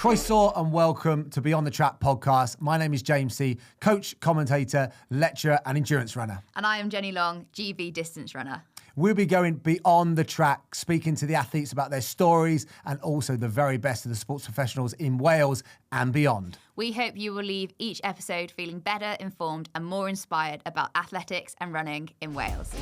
Croeso and welcome to Beyond the Track podcast. My name is James C, coach, commentator, lecturer and endurance runner. And I am Jenny Long, GB distance runner. We'll be going beyond the track, speaking to the athletes about their stories and also the very best of the sports professionals in Wales and beyond. We hope you will leave each episode feeling better informed and more inspired about athletics and running in Wales.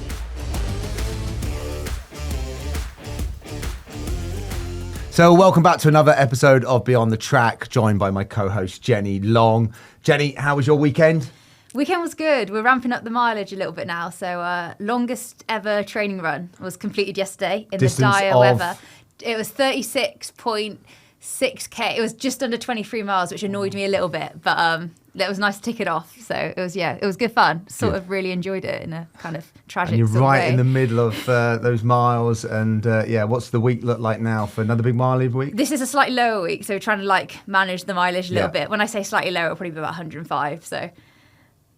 So welcome back to another episode of Beyond the Track, joined by my co-host Jenny Long. Jenny, how was your weekend? Weekend was good. We're ramping up the mileage a little bit now. So longest ever training run was completed yesterday in the dire weather. It was 36.6k. It was just under 23 miles, which annoyed me a little bit, but it was nice to tick it off. So it was good fun. Sort of really enjoyed it in a kind of tragic and you're sort right of way. in the middle of those miles. And what's the week look like now for another big mileage week? This is a slightly lower week, so we're trying to manage the mileage a little bit. When I say slightly lower, it'll probably be about 105. So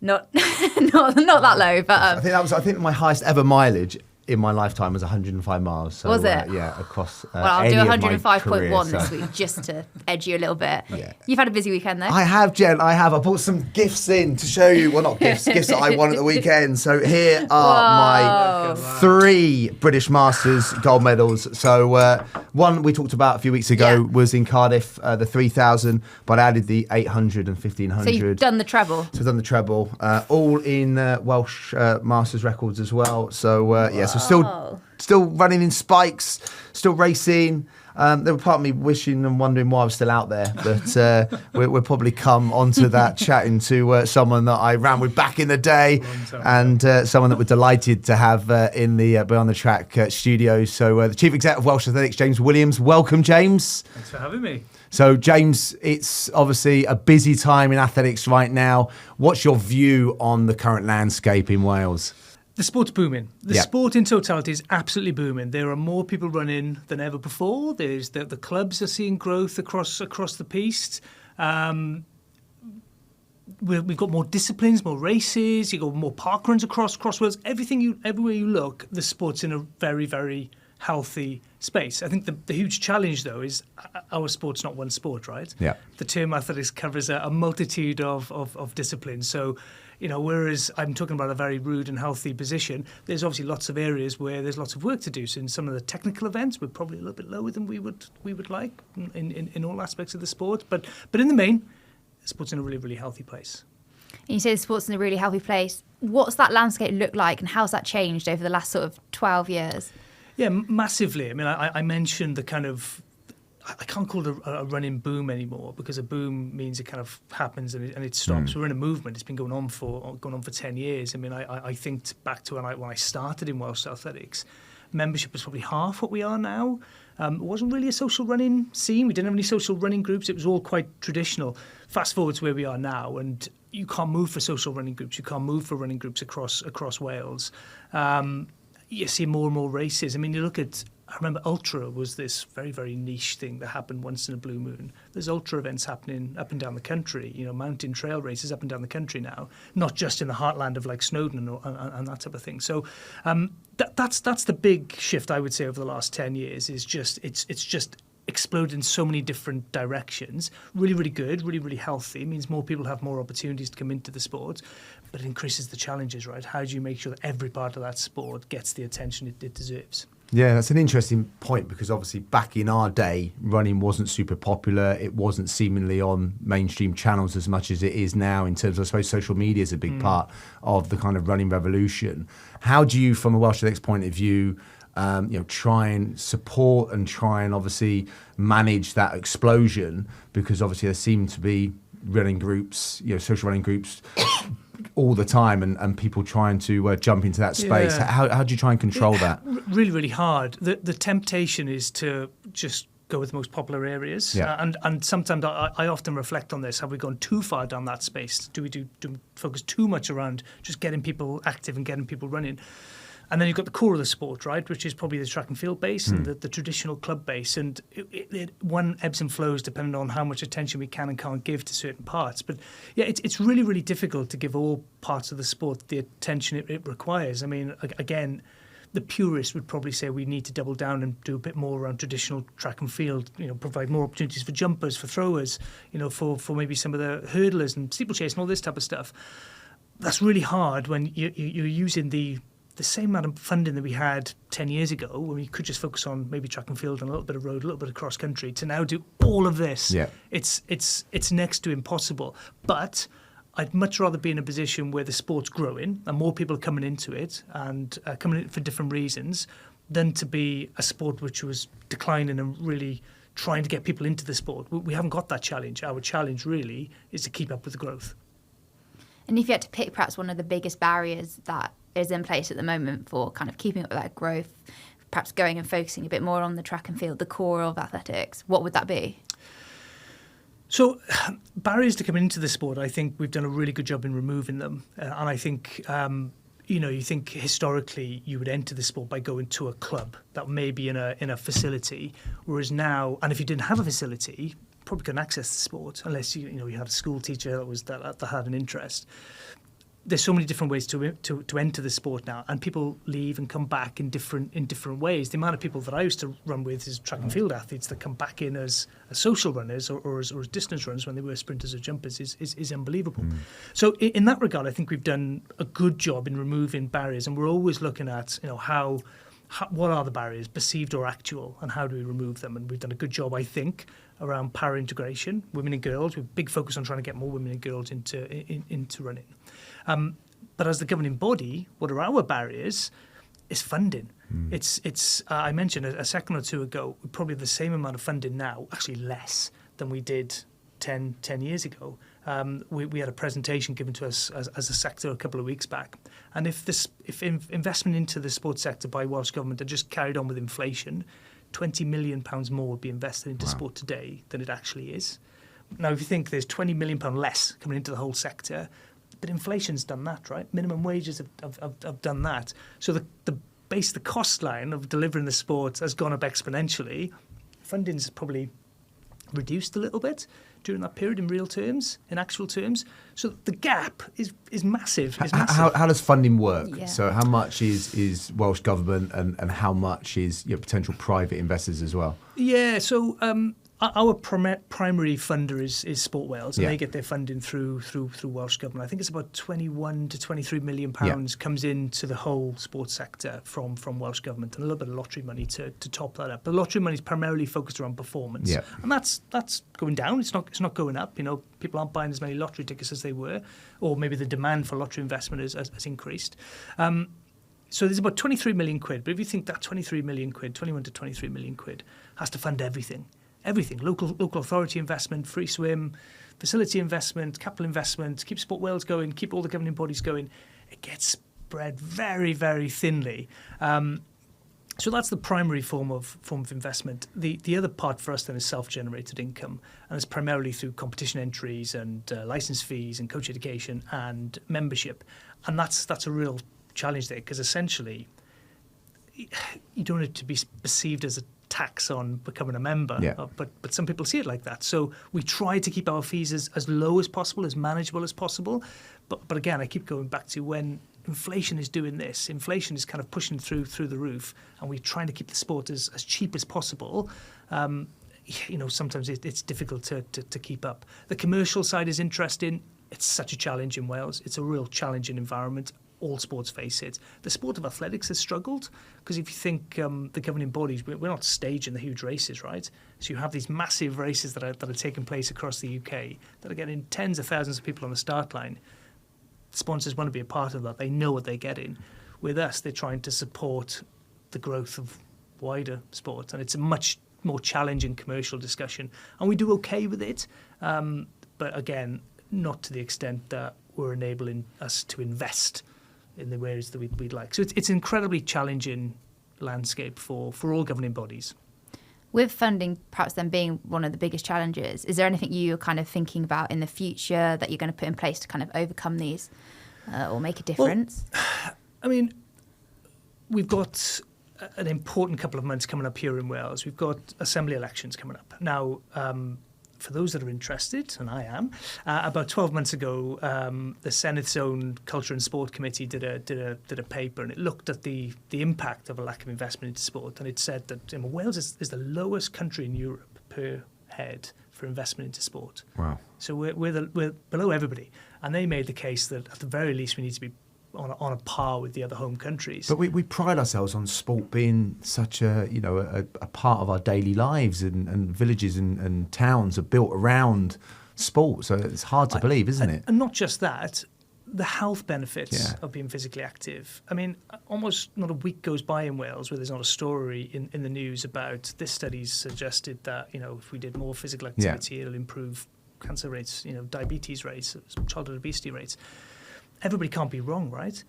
not that low, but I think my highest ever mileage in my lifetime was 105 miles. So, was it? Across. Well, I'll do 105.1 this so. week just to edge you a little bit. Yeah. You've had a busy weekend though. I have, Jen. I brought some gifts in to show you. Well, not gifts, gifts that I won at the weekend. So here are my 3 British Masters gold medals. So one we talked about a few weeks ago was in Cardiff, the 3,000, but I added the 800 and 1,500. So you've done the treble. So I've done the treble, all in Welsh Masters records as well. So so still running in spikes, still racing. There were part of me wishing and wondering why I was still out there, but we'll probably come onto that chatting to someone that I ran with back in the day and someone that we're delighted to have in the Beyond the Track studios. So the Chief Exec of Welsh Athletics, James Williams. Welcome, James. Thanks for having me. So, James, it's obviously a busy time in athletics right now. What's your view on the current landscape in Wales? The sport's booming. The sport in totality is absolutely booming. There are more people running than ever before. There's the clubs are seeing growth across the piece. We've got more disciplines, more races. You've got more parkruns across Wales. Everywhere you look, the sport's in a very, very healthy space. I think the huge challenge, though, is our sport's not one sport, right? Yeah. The term athletics covers a multitude of disciplines. So, whereas I'm talking about a very rude and healthy position, there's obviously lots of areas where there's lots of work to do. So in some of the technical events, we're probably a little bit lower than we would like in all aspects of the sport. But in the main, the sport's in a really, really healthy place. And you say the sport's in a really healthy place. What's that landscape look like and how's that changed over the last sort of 12 years? Yeah, massively. I mean, I mentioned the kind of, I can't call it a running boom anymore because a boom means it kind of happens and it stops. We're in a movement. It's been going on for 10 years. I mean, I think back to when I started in Welsh Athletics, membership was probably half what we are now. It wasn't really a social running scene. We didn't have any social running groups. It was all quite traditional. Fast forward to where we are now, and you can't move for social running groups. You can't move for running groups across Wales. You see more and more races. I mean, you look at, I remember Ultra was this very, very niche thing that happened once in a blue moon. There's Ultra events happening up and down the country, mountain trail races up and down the country now, not just in the heartland of like Snowdon and that type of thing. So that's the big shift, I would say, over the last 10 years is just, it's just exploded in so many different directions. Really, really good, really, really healthy. It means more people have more opportunities to come into the sport, but it increases the challenges, right? How do you make sure that every part of that sport gets the attention it deserves? Yeah, that's an interesting point because obviously back in our day, running wasn't super popular. It wasn't seemingly on mainstream channels as much as it is now in terms of, I suppose, social media is a big part of the kind of running revolution. How do you, from a Welsh Athletics point of view, try and support and try and obviously manage that explosion? Because obviously there seem to be running groups, social running groups all the time and people trying to jump into that space. Yeah. How do you try and control that? Really, really hard. The temptation is to just go with the most popular areas. Yeah. And sometimes I often reflect on this. Have we gone too far down that space? Do we focus too much around just getting people active and getting people running? And then you've got the core of the sport, right, which is probably the track and field base and the traditional club base. And one ebbs and flows depending on how much attention we can and can't give to certain parts. But yeah, it's really, really difficult to give all parts of the sport the attention it requires. I mean, again, the purists would probably say we need to double down and do a bit more around traditional track and field, provide more opportunities for jumpers, for throwers, for maybe some of the hurdlers and steeplechase and all this type of stuff. That's really hard when you're using the same amount of funding that we had 10 years ago, when we could just focus on maybe track and field and a little bit of road, a little bit of cross country, to now do all of this. Yeah. It's next to impossible. But I'd much rather be in a position where the sport's growing and more people are coming into it and coming in for different reasons, than to be a sport which was declining and really trying to get people into the sport. We haven't got that challenge. Our challenge really is to keep up with the growth. And if you had to pick perhaps one of the biggest barriers that is in place at the moment for kind of keeping up with that growth, perhaps going and focusing a bit more on the track and field, the core of athletics, what would that be? So barriers to coming into the sport, I think we've done a really good job in removing them. And I think, you think historically you would enter the sport by going to a club that may be in a facility, whereas now, and if you didn't have a facility, probably couldn't access the sport unless you had a school teacher that had an interest. There's so many different ways to enter the sport now, and people leave and come back in different ways. The amount of people that I used to run with is track and field athletes that come back in as social runners or as distance runners when they were sprinters or jumpers is unbelievable. So in that regard, I think we've done a good job in removing barriers, and we're always looking at how what are the barriers, perceived or actual, and how do we remove them? And we've done a good job, I think, around para integration, women and girls. We have a big focus on trying to get more women and girls into running. But as the governing body, what are our barriers? Is funding. It's I mentioned a second or two ago, we probably have the same amount of funding now, actually less than we did 10 years ago. We had a presentation given to us as a sector a couple of weeks back. And if investment into the sports sector by Welsh Government had just carried on with inflation, £20 million more would be invested into sport today than it actually is. Now, if you think there's £20 million less coming into the whole sector, but inflation's done that, right? Minimum wages have done that. So the cost line of delivering the sport has gone up exponentially. Funding's probably reduced a little bit during that period in real terms, in actual terms. So the gap is massive. How does funding work? Yeah. So how much is Welsh Government and how much is potential private investors as well? Yeah, so our primary funder is Sport Wales, and they get their funding through Welsh Government. I think it's about 21 to 23 million pounds comes into the whole sports sector from Welsh Government, and a little bit of lottery money to top that up. But lottery money is primarily focused around performance, and that's going down. It's not going up. People aren't buying as many lottery tickets as they were, or maybe the demand for lottery investment has increased. So there's about 23 million quid. But if you think that 23 million quid, 21 to 23 million quid, has to fund everything, local authority investment, free swim, facility investment, capital investment, keep Sport Wales going, keep all the governing bodies going, it gets spread very, very thinly. So that's the primary form of investment. The other part for us then is self-generated income, and it's primarily through competition entries and license fees and coach education and membership. And that's a real challenge there, because essentially you don't want it to be perceived as a tax on becoming a member, but some people see it like that. So we try to keep our fees as low as possible, as manageable as possible. But again, I keep going back to when inflation is doing this. Inflation is kind of pushing through the roof, and we're trying to keep the sport as cheap as possible. Sometimes it's difficult to keep up. The commercial side is interesting. It's such a challenge in Wales. It's a real challenging environment. All sports face it. The sport of athletics has struggled, because if you think the governing bodies, we're not staging the huge races, right? So you have these massive races that are taking place across the UK that are getting tens of thousands of people on the start line. Sponsors want to be a part of that. They know what they're getting. With us, they're trying to support the growth of wider sport, and it's a much more challenging commercial discussion. And we do okay with it, but again, not to the extent that we're enabling us to invest in the ways that we'd like. So it's an incredibly challenging landscape for all governing bodies. With funding perhaps then being one of the biggest challenges, is there anything you're kind of thinking about in the future that you're going to put in place to kind of overcome these or make a difference? Well, I mean, we've got an important couple of months coming up here in Wales. We've got assembly elections coming up. Now, for those that are interested, and I am, about 12 months ago, the Senate's own Culture and Sport Committee did a paper, and it looked at the impact of a lack of investment into sport, and it said that Wales is the lowest country in Europe per head for investment into sport. Wow. So we're below everybody, and they made the case that at the very least we need to be on a par with the other home countries. But we pride ourselves on sport being such a part of our daily lives, and villages and towns are built around sport. So it's hard to believe, isn't it? And not just that, the health benefits of being physically active. I mean, almost not a week goes by in Wales where there's not a story in the news about this study's suggested that, if we did more physical activity, it'll improve cancer rates, diabetes rates, childhood obesity rates. Everybody can't be wrong, right?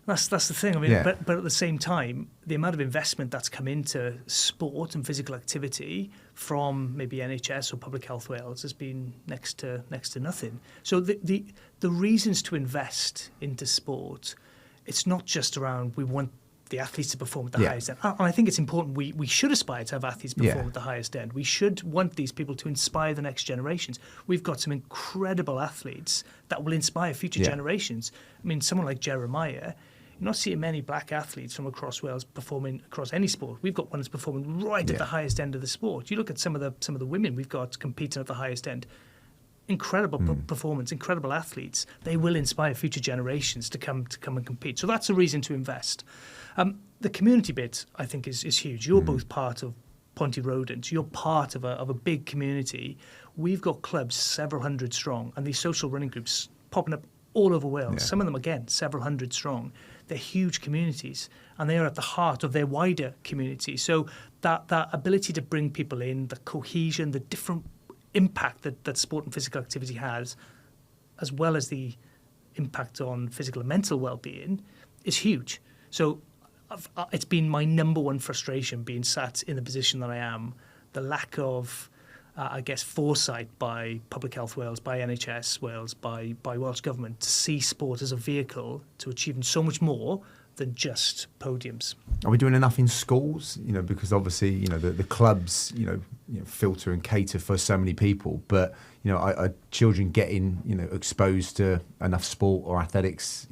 That's the thing. I mean, but at the same time, the amount of investment that's come into sport and physical activity from maybe NHS or Public Health Wales has been next to nothing. So the reasons to invest into sport, it's not just around we want the athletes to perform at the highest end. And I think it's important we should aspire to have athletes perform at the highest end. We should want these people to inspire the next generations. We've got some incredible athletes that will inspire future generations. I mean, someone like Jeremiah, you're not seeing many black athletes from across Wales performing across any sport. We've got one that's performing right at the highest end of the sport. You look at some of the women we've got competing at the highest end. Incredible performance, incredible athletes. They will inspire future generations to come and compete. So that's a reason to invest. The community bit, I think, is huge. You're both part of Ponty Rodent. You're part of a big community. We've got clubs several hundred strong, and these social running groups popping up all over Wales. Some of them, again, several hundred strong. They're huge communities, and they are at the heart of their wider community. So that ability to bring people in, the cohesion, the different impact that sport and physical activity has, as well as the impact on physical and mental well-being, is huge. So it's been my number one frustration being sat in the position that I am, the lack of, foresight by Public Health Wales, by NHS Wales, by Welsh Government to see sport as a vehicle to achieving so much more than just podiums. Are we doing enough in schools? Because obviously, the clubs, filter and cater for so many people. But are children getting, exposed to enough sport or athletics,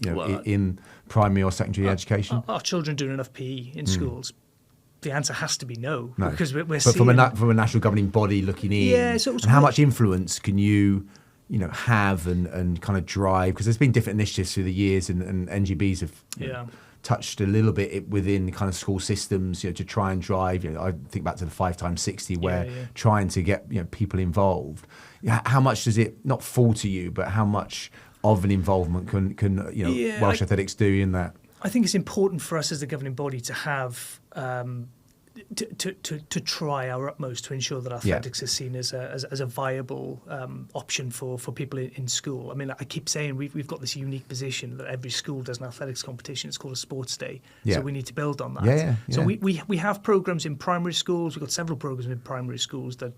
in primary or secondary education? Are children doing enough PE in schools? The answer has to be no. Because we're but seeing... from a national governing body looking in, and how much influence can you have and kind of drive? Because there's been different initiatives through the years, and NGBs have touched a little bit within kind of school systems, to try and drive. I think back to the 5x60, where trying to get people involved. How much does it not fall to you, but how much of an involvement can Welsh Athletics do in that? I think it's important for us as the governing body to have to try our utmost to ensure that athletics is seen as a viable option for people in school. I mean, I keep saying we've got this unique position that every school does an athletics competition. It's called a sports day. So we need to build on that. So we have programs in primary schools. We've got several programs in primary schools that,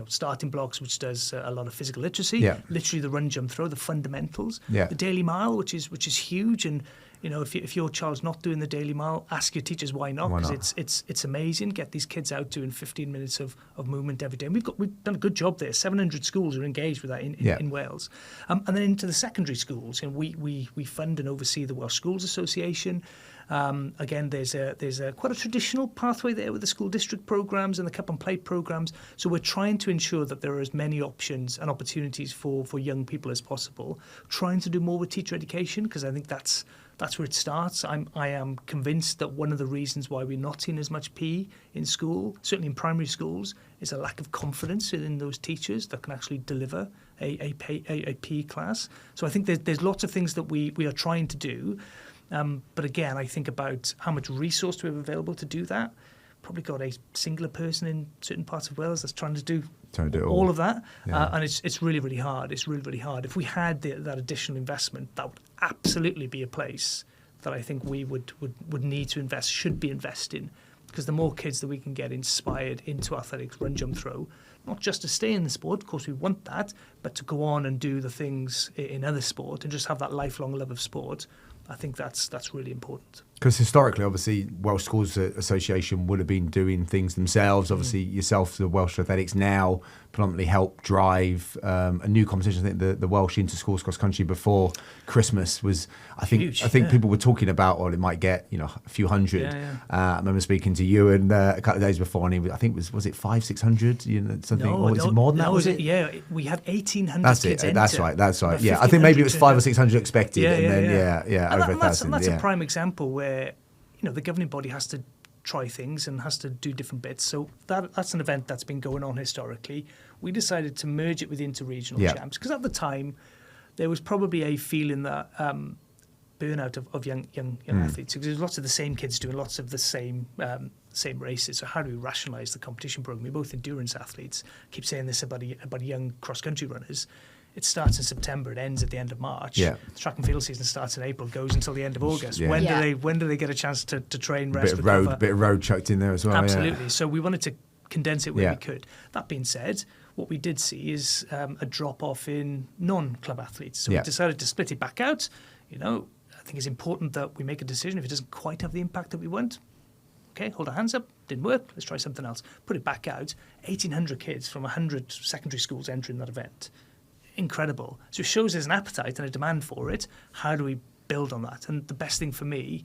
Starting Blocks, which does a lot of physical literacy, literally the run, jump, throw, the fundamentals. The Daily Mile, which is huge. And if your child's not doing the Daily Mile, ask your teachers why not, because it's amazing. Get these kids out doing 15 minutes of movement every day. And we've done a good job there. 700 schools are engaged with that in Wales. And then into the secondary schools, we fund and oversee the Welsh Schools Association. Again, there's quite a traditional pathway there with the school district programs and the cup and plate programs. So we're trying to ensure that there are as many options and opportunities for young people as possible. Trying to do more with teacher education, because I think that's where it starts. I am convinced that one of the reasons why we're not seeing as much PE in school, certainly in primary schools, is a lack of confidence in those teachers that can actually deliver a PE class. So I think there's lots of things that we are trying to do. But again, I think about how much resource do we have available to do that. Probably got a singular person in certain parts of Wales that's trying to do all of that. And it's really, really hard. It's really, really hard. If we had that additional investment, that would absolutely be a place that I think we would need to invest, should be investing. Because the more kids that we can get inspired into athletics, run, jump, throw, not just to stay in the sport, of course we want that, but to go on and do the things in other sport and just have that lifelong love of sport, I think that's really important. Because historically, obviously, Welsh Schools Association would have been doing things themselves. Obviously, yourself, the Welsh Athletics, now predominantly help drive a new competition. I think the Welsh Inter-Schools Cross Country before Christmas was, I think, huge, people were talking about, well, it might get a few hundred. I remember speaking to you and a couple of days before, and I think was it 500-600? Something? No, or is it more than that? Was it? Yeah, we had 1,800 That's kids it. enter. That's right. Yeah, I think maybe it was 500 or 600 expected, Yeah, and then and over 1,000. That's a prime example where the governing body has to try things and has to do different bits. So that's an event that's been going on historically. We decided to merge it with inter-regional champs because at the time there was probably a feeling that burnout of young athletes, because there's lots of the same kids doing lots of the same races. So how do we rationalise the competition program? We're both endurance athletes. I keep saying this about young cross-country runners. It starts in September. It ends at the end of March. Yeah. The track and field season starts in April, goes until the end of August. Yeah. When do they get a chance to train, rest, a bit of road chucked in there as well. Absolutely. Yeah. So we wanted to condense it where we could. That being said, what we did see is a drop off in non-club athletes. So we decided to split it back out. I think it's important that we make a decision. If it doesn't quite have the impact that we want, okay, hold our hands up. Didn't work. Let's try something else. Put it back out. 1,800 kids from 100 secondary schools entering that event. Incredible. So it shows there's an appetite and a demand for it. How do we build on that? And the best thing for me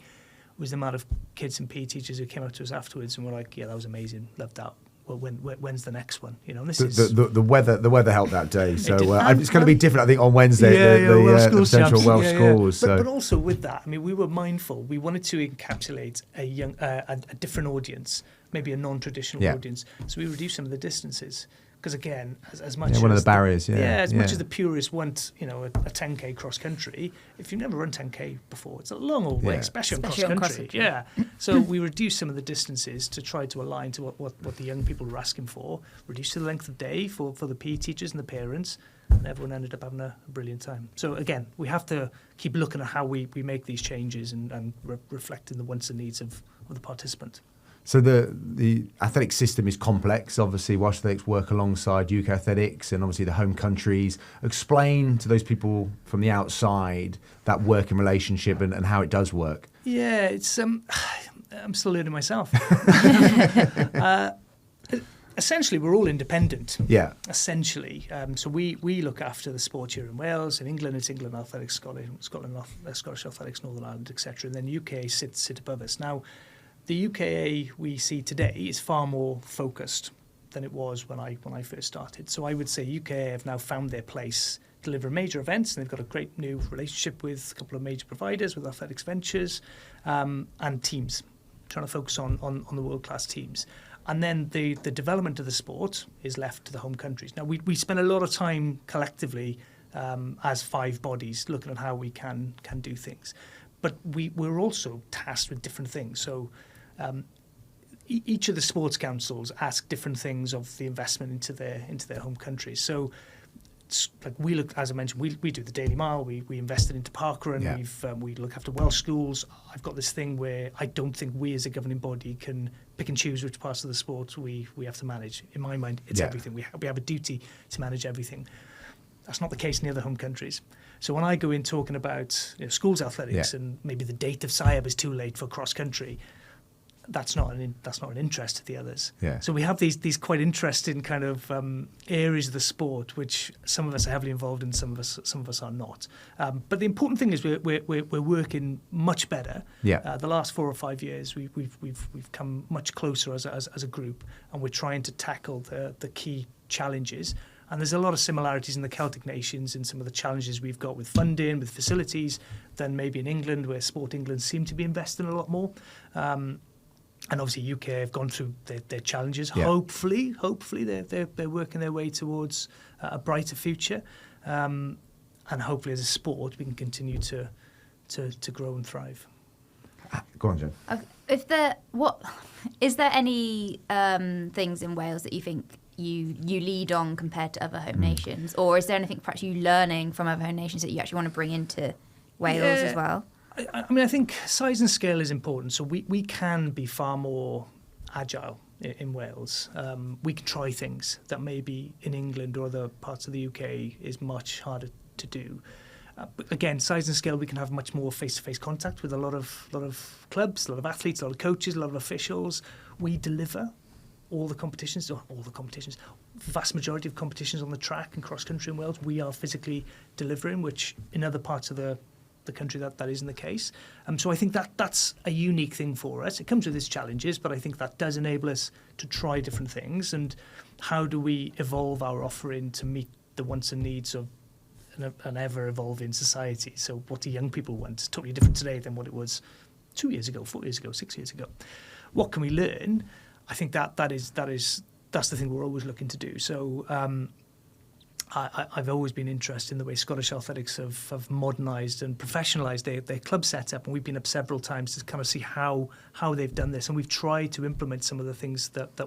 was the amount of kids and PE teachers who came up to us afterwards and were like, yeah, that was amazing, loved that. Well, when's the next one? This is the weather helped that day, so it's going to be different. I think on Wednesday, the potential Welsh schools. But also with that, we were mindful. We wanted to encapsulate a different audience, maybe a non-traditional audience. So we reduced some of the distances. Because again, as much as one of the barriers, much as the purists want, a 10k cross country, if you've never run 10k before, it's a long old way, especially on cross country. Yeah. So we reduced some of the distances to try to align to what the young people were asking for. Reduced the length of day for the PE teachers and the parents, and everyone ended up having a brilliant time. So again, we have to keep looking at how we make these changes and reflecting the wants and needs of the participant. So the athletic system is complex. Obviously, Welsh Athletics work alongside UK Athletics and obviously the home countries. Explain to those people from the outside that working relationship and how it does work. Yeah, it's I'm still learning myself. Essentially, we're all independent. Yeah. Essentially, so we look after the sport here in Wales. In England, it's England Athletics, Scotland, Scottish Athletics, Northern Ireland, etc. And then UK sit above us now. The UKA we see today is far more focused than it was when I first started. So I would say UKA have now found their place, deliver major events, and they've got a great new relationship with a couple of major providers, with Athletics Ventures, and teams, trying to focus on the world-class teams. And then the development of the sport is left to the home countries. Now, we spend a lot of time collectively as 5 bodies looking at how we can do things. But we're also tasked with different things. So each of the sports councils ask different things of the investment into their home countries. So, like we look, as I mentioned, we do the Daily Mile. We invested into Parkrun. Yeah. We look after Welsh schools. I've got this thing where I don't think we as a governing body can pick and choose which parts of the sport we have to manage. In my mind, it's everything. We have a duty to manage everything. That's not the case in the other home countries. So when I go in talking about schools athletics and maybe the date of SIAB is too late for cross country, that's not an interest to the others. Yeah. So we have these quite interesting kind of areas of the sport which some of us are heavily involved in, some of us are not. But the important thing is we're working much better. Yeah. The last 4 or 5 years we've come much closer as a group, and we're trying to tackle the key challenges. And there's a lot of similarities in the Celtic nations and some of the challenges we've got with funding, with facilities, than maybe in England, where Sport England seem to be investing a lot more. And obviously UK have gone through their challenges. Yeah. Hopefully they're working their way towards a brighter future. And hopefully as a sport we can continue to grow and thrive. Go on, Jen. Is there any things in Wales that you think you lead on compared to other home nations, or is there anything perhaps you learning from other home nations that you actually want to bring into Wales as well? I think size and scale is important. So we can be far more agile in Wales. We can try things that maybe in England or other parts of the UK is much harder to do. But again, size and scale, we can have much more face-to-face contact with a lot of clubs, a lot of athletes, a lot of coaches, a lot of officials. We deliver all the competitions, vast majority of competitions on the track and cross-country in Wales, we are physically delivering, which in other parts of the country that isn't the case. So I think that's a unique thing for us. It comes with its challenges, but I think that does enable us to try different things. And how do we evolve our offering to meet the wants and needs of an ever-evolving society? So what do young people want? It's totally different today than what it was 2 years ago, 4 years ago, 6 years ago. What can we learn? I think that's the thing we're always looking to do. So I've always been interested in the way Scottish Athletics have modernised and professionalised their club setup, and we've been up several times to kind of see how they've done this, and we've tried to implement some of the things that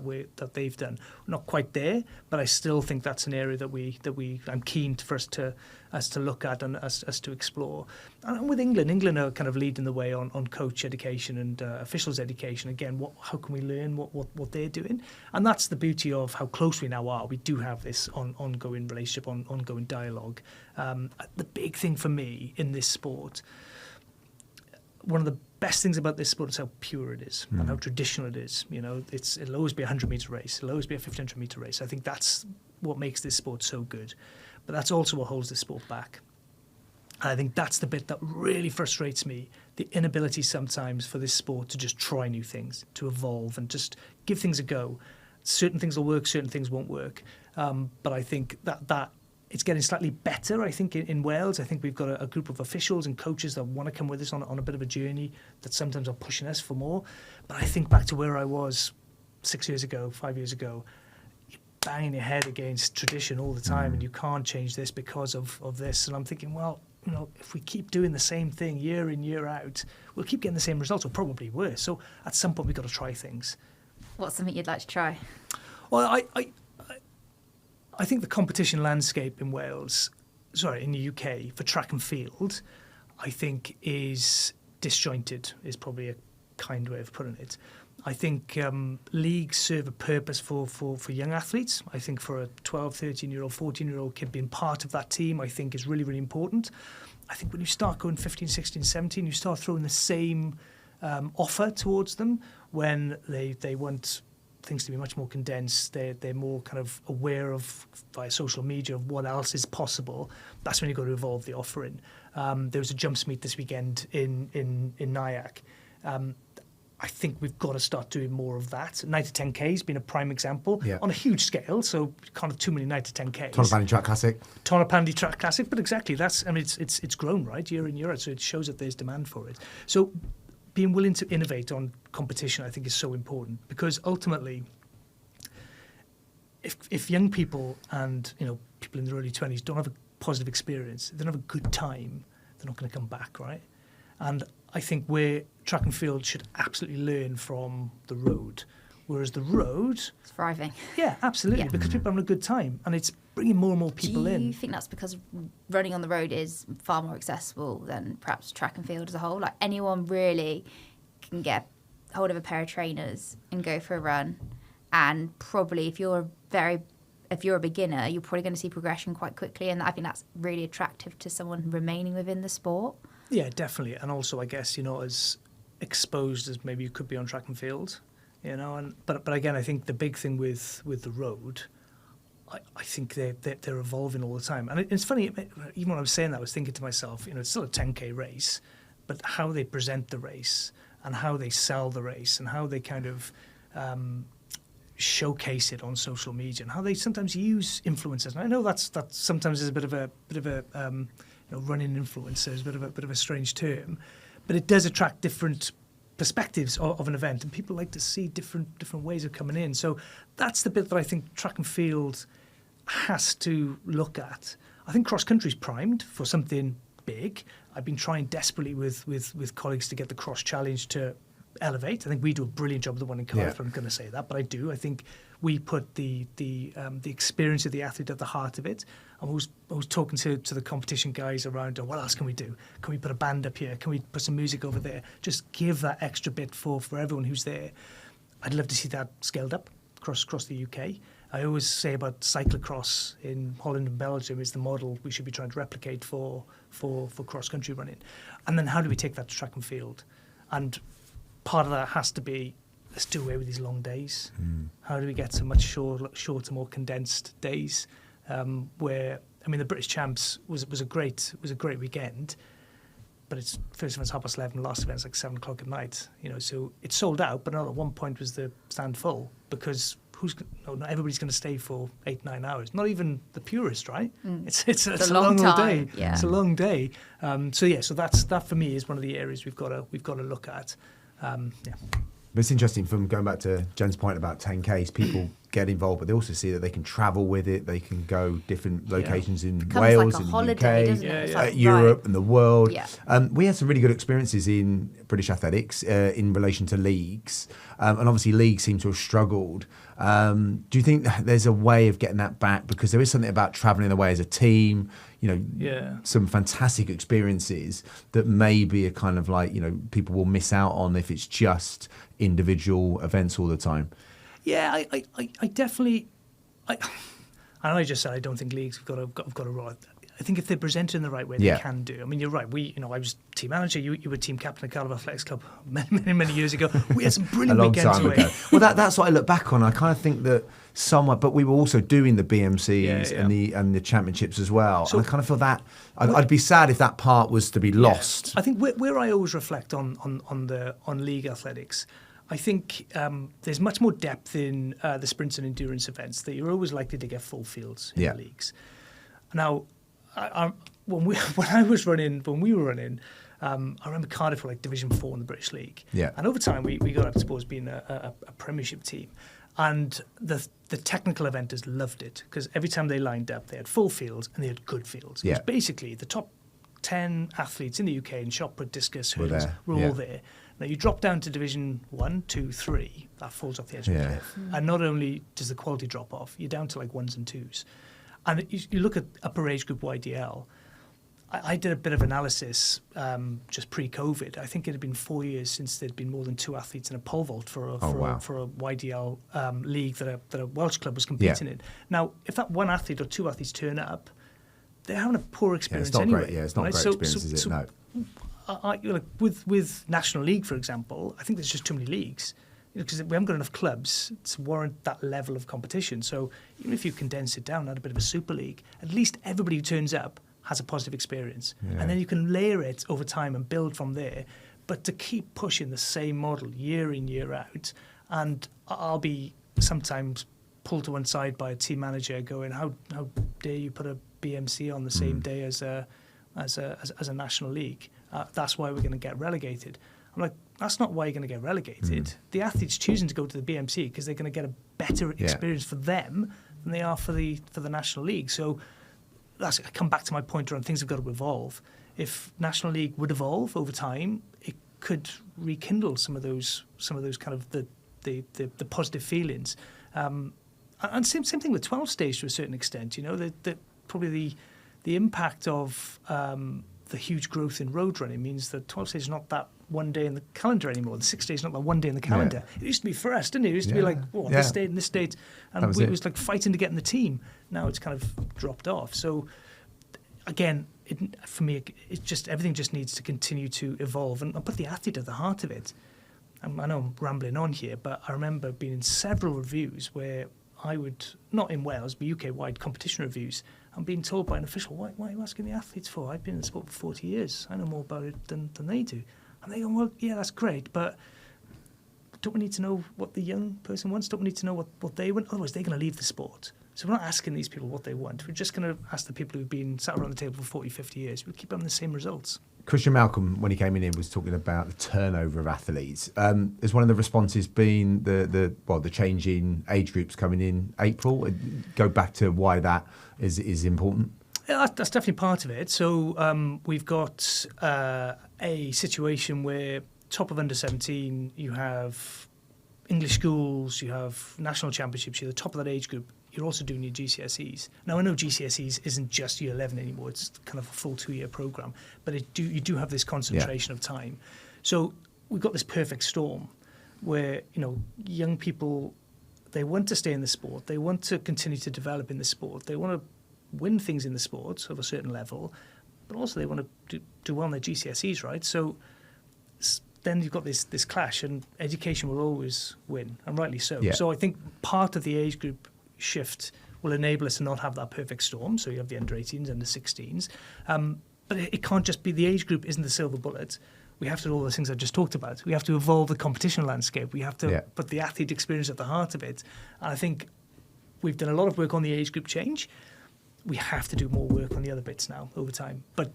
they've done. We're not quite there, but I still think that's an area that I'm keen for us to look at and us to explore. And with England are kind of leading the way on coach education and officials education. Again, how can we learn what they're doing? And that's the beauty of how close we now are. We do have this ongoing relationship, ongoing dialogue. The big thing for me in this sport, one of the best things about this sport is how pure it is and how traditional it is. You know, it'll always be a 100-metre race. It'll always be a 1500-metre race. I think that's what makes this sport so good. But that's also what holds the sport back. And I think that's the bit that really frustrates me, the inability sometimes for this sport to just try new things, to evolve and just give things a go. Certain things will work, certain things won't work. But I think that it's getting slightly better, I think, in Wales. I think we've got a group of officials and coaches that want to come with us on a bit of a journey that sometimes are pushing us for more. But I think back to where I was 6 years ago, 5 years ago, banging your head against tradition all the time, and you can't change this because of this. And I'm thinking, well, you know, if we keep doing the same thing year in, year out, we'll keep getting the same results, or probably worse. So at some point, we've got to try things. What's something you'd like to try? Well, I think the competition landscape in the UK for track and field, I think is disjointed, is probably a kind way of putting it. I think leagues serve a purpose for young athletes. I think for a 12, 13-year-old, 14-year-old kid, being part of that team, I think is really, really important. I think when you start going 15, 16, 17, you start throwing the same offer towards them when they want things to be much more condensed. They're more kind of aware of, via social media, of what else is possible. That's when you've got to evolve the offering. There was a jumps meet this weekend in Nyack. I think we've got to start doing more of that. 9 to 10K has been a prime example on a huge scale, so kind of too many 9 to 10Ks. Tonopandi Track Classic. Tonopandi Track Classic, but exactly, it's grown, right, year in, year out, so it shows that there's demand for it. So being willing to innovate on competition, I think, is so important, because ultimately, if young people and, you know, people in their early 20s don't have a positive experience, they don't have a good time, they're not going to come back, right? And I think where track and field should absolutely learn from the road, whereas the road... It's thriving. Yeah, absolutely, because people are having a good time, and it's bringing more and more people in. Do you think that's because running on the road is far more accessible than perhaps track and field as a whole? Like, anyone really can get hold of a pair of trainers and go for a run, and probably if you're a beginner, you're probably going to see progression quite quickly, and I think that's really attractive to someone remaining within the sport. Yeah, definitely. And also, I guess, you know, as exposed as maybe you could be on track and field, you know. And but again, I think the big thing with the road, I think they're evolving all the time. And it's funny, even when I was saying that, I was thinking to myself, you know, it's still a 10K race, but how they present the race and how they sell the race and how they kind of showcase it on social media and how they sometimes use influencers. And I know that sometimes is a bit of a you know, running influencer is a bit of a strange term, but it does attract different perspectives of an event, and people like to see different ways of coming in. So that's the bit that I think track and field has to look at. I think cross country's primed for something big. I've been trying desperately with colleagues to get the cross challenge to elevate. I think we do a brilliant job of the one in Cardiff. I'm going to say that, but I do. I think we put the experience of the athlete at the heart of it. I was talking to the competition guys around, what else can we do? Can we put a band up here? Can we put some music over there? Just give that extra bit for everyone who's there. I'd love to see that scaled up across the UK. I always say about cyclocross in Holland and Belgium is the model we should be trying to replicate for cross-country running. And then how do we take that to track and field? And part of that has to be, let's do away with these long days. How do we get to much shorter, more condensed days? Where, I mean, the British Champs was a great weekend, but its first event's 11:30, last event's like 7 o'clock at night. So it's sold out, but not at one point was the stand full, because not everybody's going to stay for 8-9 hours. Not even the purist, right? It's a long day. Yeah. It's a long day. So that for me is one of the areas we've got to look at. But it's interesting, from going back to Jen's point about 10Ks, people get involved, but they also see that they can travel with it. They can go different locations in Wales, like a in holiday, the UK, doesn't it? It's like, Europe and the world. Yeah. We had some really good experiences in British athletics in relation to leagues. And obviously leagues seem to have struggled. Do you think there's a way of getting that back? Because there is something about travelling away as a team, some fantastic experiences that maybe are kind of like, people will miss out on if it's just individual events all the time. Yeah, I definitely. I know I just said I don't think leagues have got to roll. I think if they're presented in the right way, they can do. I mean, you're right. I was team manager. You were team captain of Cardiff Athletics Club many years ago. We had some brilliant weekends away. Well, that's what I look back on. I kind of think that somewhat, but we were also doing the BMCs and the championships as well. So, and I kind of feel that I'd be sad if that part was to be lost. I think where I always reflect on league athletics, I think there's much more depth in the sprints and endurance events, that you're always likely to get full fields in the leagues. Now, when we were running, I remember Cardiff were like Division 4 in the British League. Yeah. And over time, we got up to suppose being a Premiership team. And the technical eventers loved it, because every time they lined up, they had full fields and they had good fields. Yeah. It was basically the top 10 athletes in the UK in shot put, discus, hurdles were all there. Now, you drop down to Division 1, 2, 3, that falls off the edge of the cliff. And not only does the quality drop off, you're down to like 1s and 2s. And you look at upper age group YDL. I did a bit of analysis just pre-COVID. I think it had been 4 years since there'd been more than 2 athletes in a pole vault for a YDL league that a Welsh club was competing in. Now, if that one athlete or 2 athletes turn up, they're having a poor experience anyway. Great. Yeah, it's not a great experience, is it? No. With National League, for example, I think there's just too many leagues, because we haven't got enough clubs to warrant that level of competition. So even if you condense it down, add a bit of a super league, at least everybody who turns up has a positive experience. And then you can layer it over time and build from there. But to keep pushing the same model year in, year out, and I'll be sometimes pulled to one side by a team manager going, how dare you put a BMC on the same day as a national league? That's why we're going to get relegated. I'm like, that's not why you're going to get relegated. The athlete's choosing to go to the BMC because they're going to get a better experience for them than they are for the National League. So I come back to my point around things have got to evolve. If National League would evolve over time, it could rekindle some of those kind of the positive feelings. And same thing with 12 stage to a certain extent. Probably the impact of the huge growth in road running means that 12 stage is not that one day in the calendar anymore. The 6 days is not that one day in the calendar. It used to be for us, didn't it? It used to be like, this date and this date, and it was like fighting to get in the team. Now it's kind of dropped off. So again, for me, it's just everything just needs to continue to evolve and put the athlete at the heart of it. I know I'm rambling on here, but I remember being in several reviews where I would, not in Wales, but UK-wide competition reviews, I'm being told by an official, why are you asking the athletes for? I've been in the sport for 40 years. I know more about it than they do. And they go, well, yeah, that's great, but don't we need to know what the young person wants? Don't we need to know what they want? Otherwise, they're going to leave the sport. So we're not asking these people what they want. We're just going to ask the people who've been sat around the table for 40, 50 years. We'll keep having the same results. Christian Malcolm, when he came in, was talking about the turnover of athletes. Has one of the responses been the change in age groups coming in April? Go back to why that is important. Yeah, that's definitely part of it. So we've got a situation where top of under 17, you have English schools, you have national championships, you're the top of that age group. You're also doing your GCSEs. Now, I know GCSEs isn't just year 11 anymore. It's kind of a full 2-year programme. But you do have this concentration of time. So we've got this perfect storm where, young people they want to stay in the sport. They want to continue to develop in the sport. They want to win things in the sport of a certain level, but also they want to do well on their GCSEs, right? So then you've got this clash, and education will always win, and rightly so. Yeah. So I think part of the age group shift will enable us to not have that perfect storm. So you have the under-18s and the 16s. But it can't just be the age group isn't the silver bullet. We have to do all those things I just talked about. We have to evolve the competition landscape. We have to put the athlete experience at the heart of it. And I think we've done a lot of work on the age group change. We have to do more work on the other bits now over time. But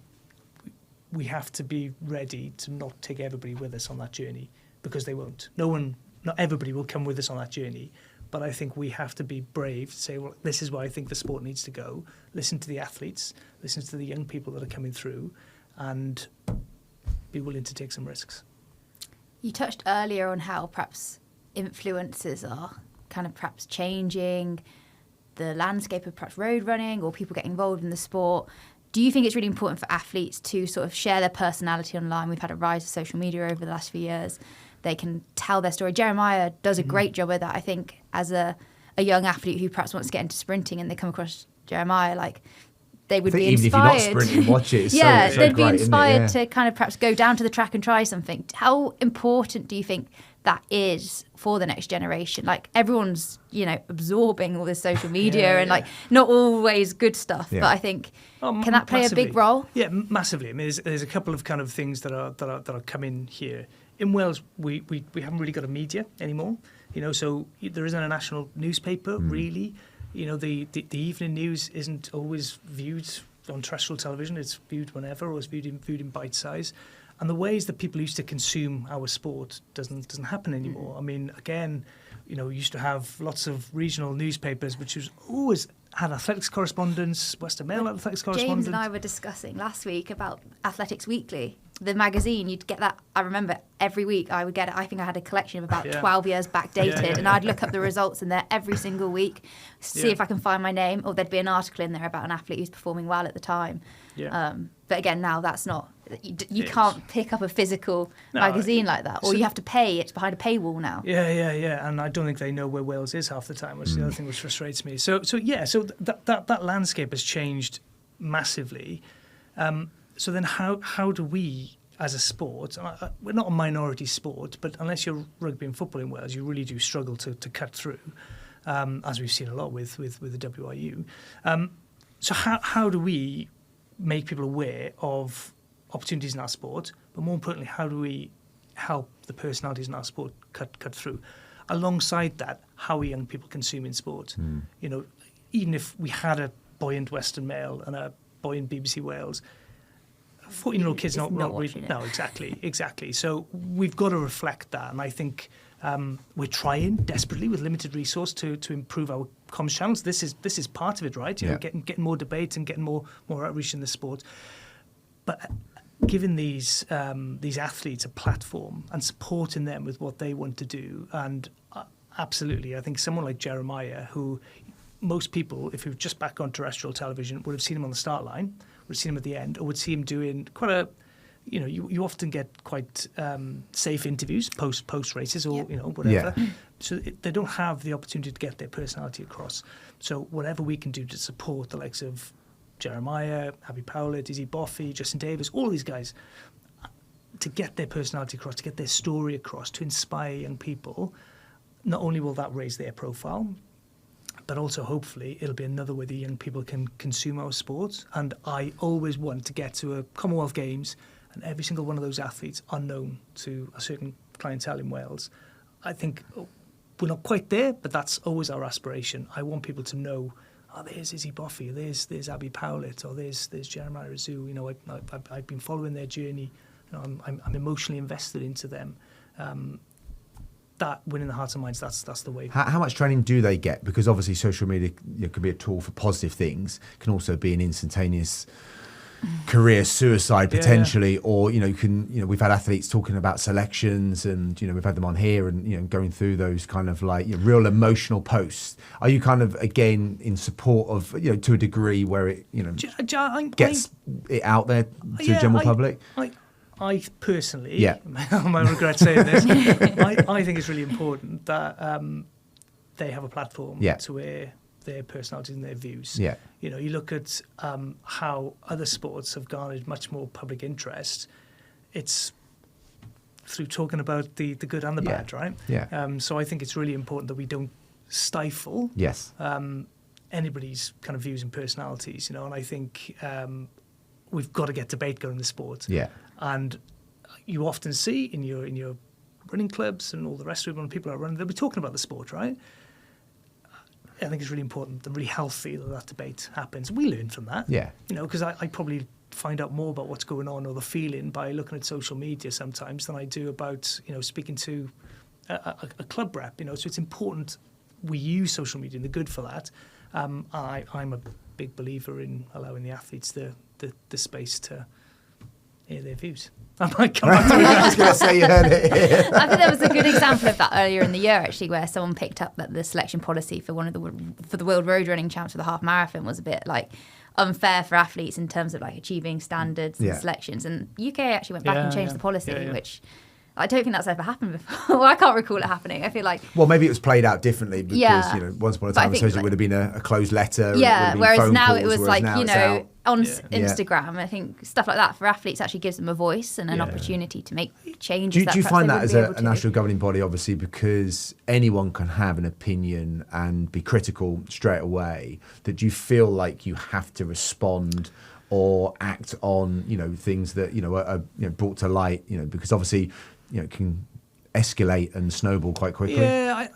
we have to be ready to not take everybody with us on that journey, because they won't. Not everybody will come with us on that journey. But I think we have to be brave to say, well, this is where I think the sport needs to go. Listen to the athletes, listen to the young people that are coming through, and be willing to take some risks. You touched earlier on how perhaps influencers are kind of perhaps changing the landscape of perhaps road running, or people getting involved in the sport. Do you think it's really important for athletes to sort of share their personality online? We've had a rise of social media over the last few years. They can tell their story. Jeremiah does a great job with that. I think as a young athlete who perhaps wants to get into sprinting and they come across Jeremiah, like, they would be inspired. Even if you're not sprinting, watch it. It's yeah, so they'd great, be inspired isn't it? to kind of perhaps go down to the track and try something. How important do you think that is for the next generation? Like, everyone's, absorbing all this social media and like not always good stuff. Yeah. But I think can that play massively. a big role? Yeah, massively. I mean, there's a couple of kind of things that are coming here. In Wales, we haven't really got a media anymore. So there isn't a national newspaper really. The evening news isn't always viewed on terrestrial television. It's viewed whenever, or it's viewed in bite size. And the ways that people used to consume our sport doesn't happen anymore. I mean, again, we used to have lots of regional newspapers, which was always had athletics correspondence, Western Mail athletics correspondence. James and I were discussing last week about Athletics Weekly, the magazine. You'd get that. I remember every week I would get it. I think I had a collection of about 12 years backdated, and I'd look up the results in there every single week, see if I can find my name, or there'd be an article in there about an athlete who's performing well at the time. But again, now that's not. You can't pick up a physical magazine like that, or you have to pay. It's behind a paywall now. Yeah. And I don't think they know where Wales is half the time, which is the other thing which frustrates me. So that landscape has changed massively. So then how do we, as a sport, we're not a minority sport, but unless you're rugby and football in Wales, you really do struggle to cut through, as we've seen a lot with the WIU. So how do we make people aware of opportunities in our sport, but more importantly, how do we help the personalities in our sport cut through? Alongside that, how are young people consuming sport? Even if we had a buoyant Western Mail and a buoyant BBC Wales, 14-year-old kids not reading it. No, exactly. So we've got to reflect that, and I think we're trying desperately with limited resource to improve our comms channels. This is part of it, right? Getting more debate and getting more outreach in the sport. But giving these athletes a platform and supporting them with what they want to do, and absolutely, I think someone like Jeremiah, who most people, if he was just back on terrestrial television, would have seen him on the start line, would have seen him at the end, or would see him doing quite a, you often get quite safe interviews post races or whatever. Yeah. So they don't have the opportunity to get their personality across. So whatever we can do to support the likes of Jeremiah, Abby Powlett, Izzy Boffey, Justin Davis, all these guys, to get their personality across, to get their story across, to inspire young people, not only will that raise their profile, but also hopefully it'll be another way the young people can consume our sport. And I always want to get to a Commonwealth Games and every single one of those athletes are known to a certain clientele in Wales. I think we're not quite there, but that's always our aspiration. I want people to know, there's Izzy Boffey, there's Abby Powlett, or there's Jeremiah Azu. I've been following their journey. I'm emotionally invested into them. That winning the hearts and minds, that's the way. How much training do they get? Because obviously social media can be a tool for positive things, can also be an instantaneous career suicide potentially, or we've had athletes talking about selections, and we've had them on here and going through those kind of like real emotional posts. Are you kind of again in support of to a degree where it gets it out there to the general public? I personally, I might regret saying this, I think it's really important that they have a platform Yeah. to air their personalities and their views. Yeah. You know, you look at how other sports have garnered much more public interest. It's through talking about the good and the Yeah. bad, right? Yeah. So I think it's really important that we don't stifle Yes. anybody's kind of views and personalities, you know. And I think we've got to get debate going in the sport. Yeah. And you often see in your running clubs and all the rest of it, when people are running, they'll be talking about the sport, right? I think it's really important and really healthy that debate happens. We learn from that. Yeah. You know, because I probably find out more about what's going on or the feeling by looking at social media sometimes than I do about, you know, speaking to a club rep, you know. So it's important we use social media and the good for that. I'm a big believer in allowing the athletes the space to air their views. I might come back to I was going to say you heard it here. I think there was a good example of that earlier in the year, actually, where someone picked up that the selection policy for the World Road Running Champs for the half marathon was a bit like unfair for athletes in terms of like achieving standards and selections. And UK actually went back and changed the policy, which I don't think that's ever happened before. Well, I can't recall it happening. I feel like... Well, maybe it was played out differently because, you know, once upon a time, I suppose it would have been a closed letter. Yeah, whereas now it was like, now you know, on Instagram, I think stuff like that for athletes actually gives them a voice and an opportunity to make changes. Do you find that as a national governing body, obviously, because anyone can have an opinion and be critical straight away, that you feel like you have to respond or act on, you know, things that, you know, are brought to light, you know, because obviously... you know, it can escalate and snowball quite quickly. Yeah,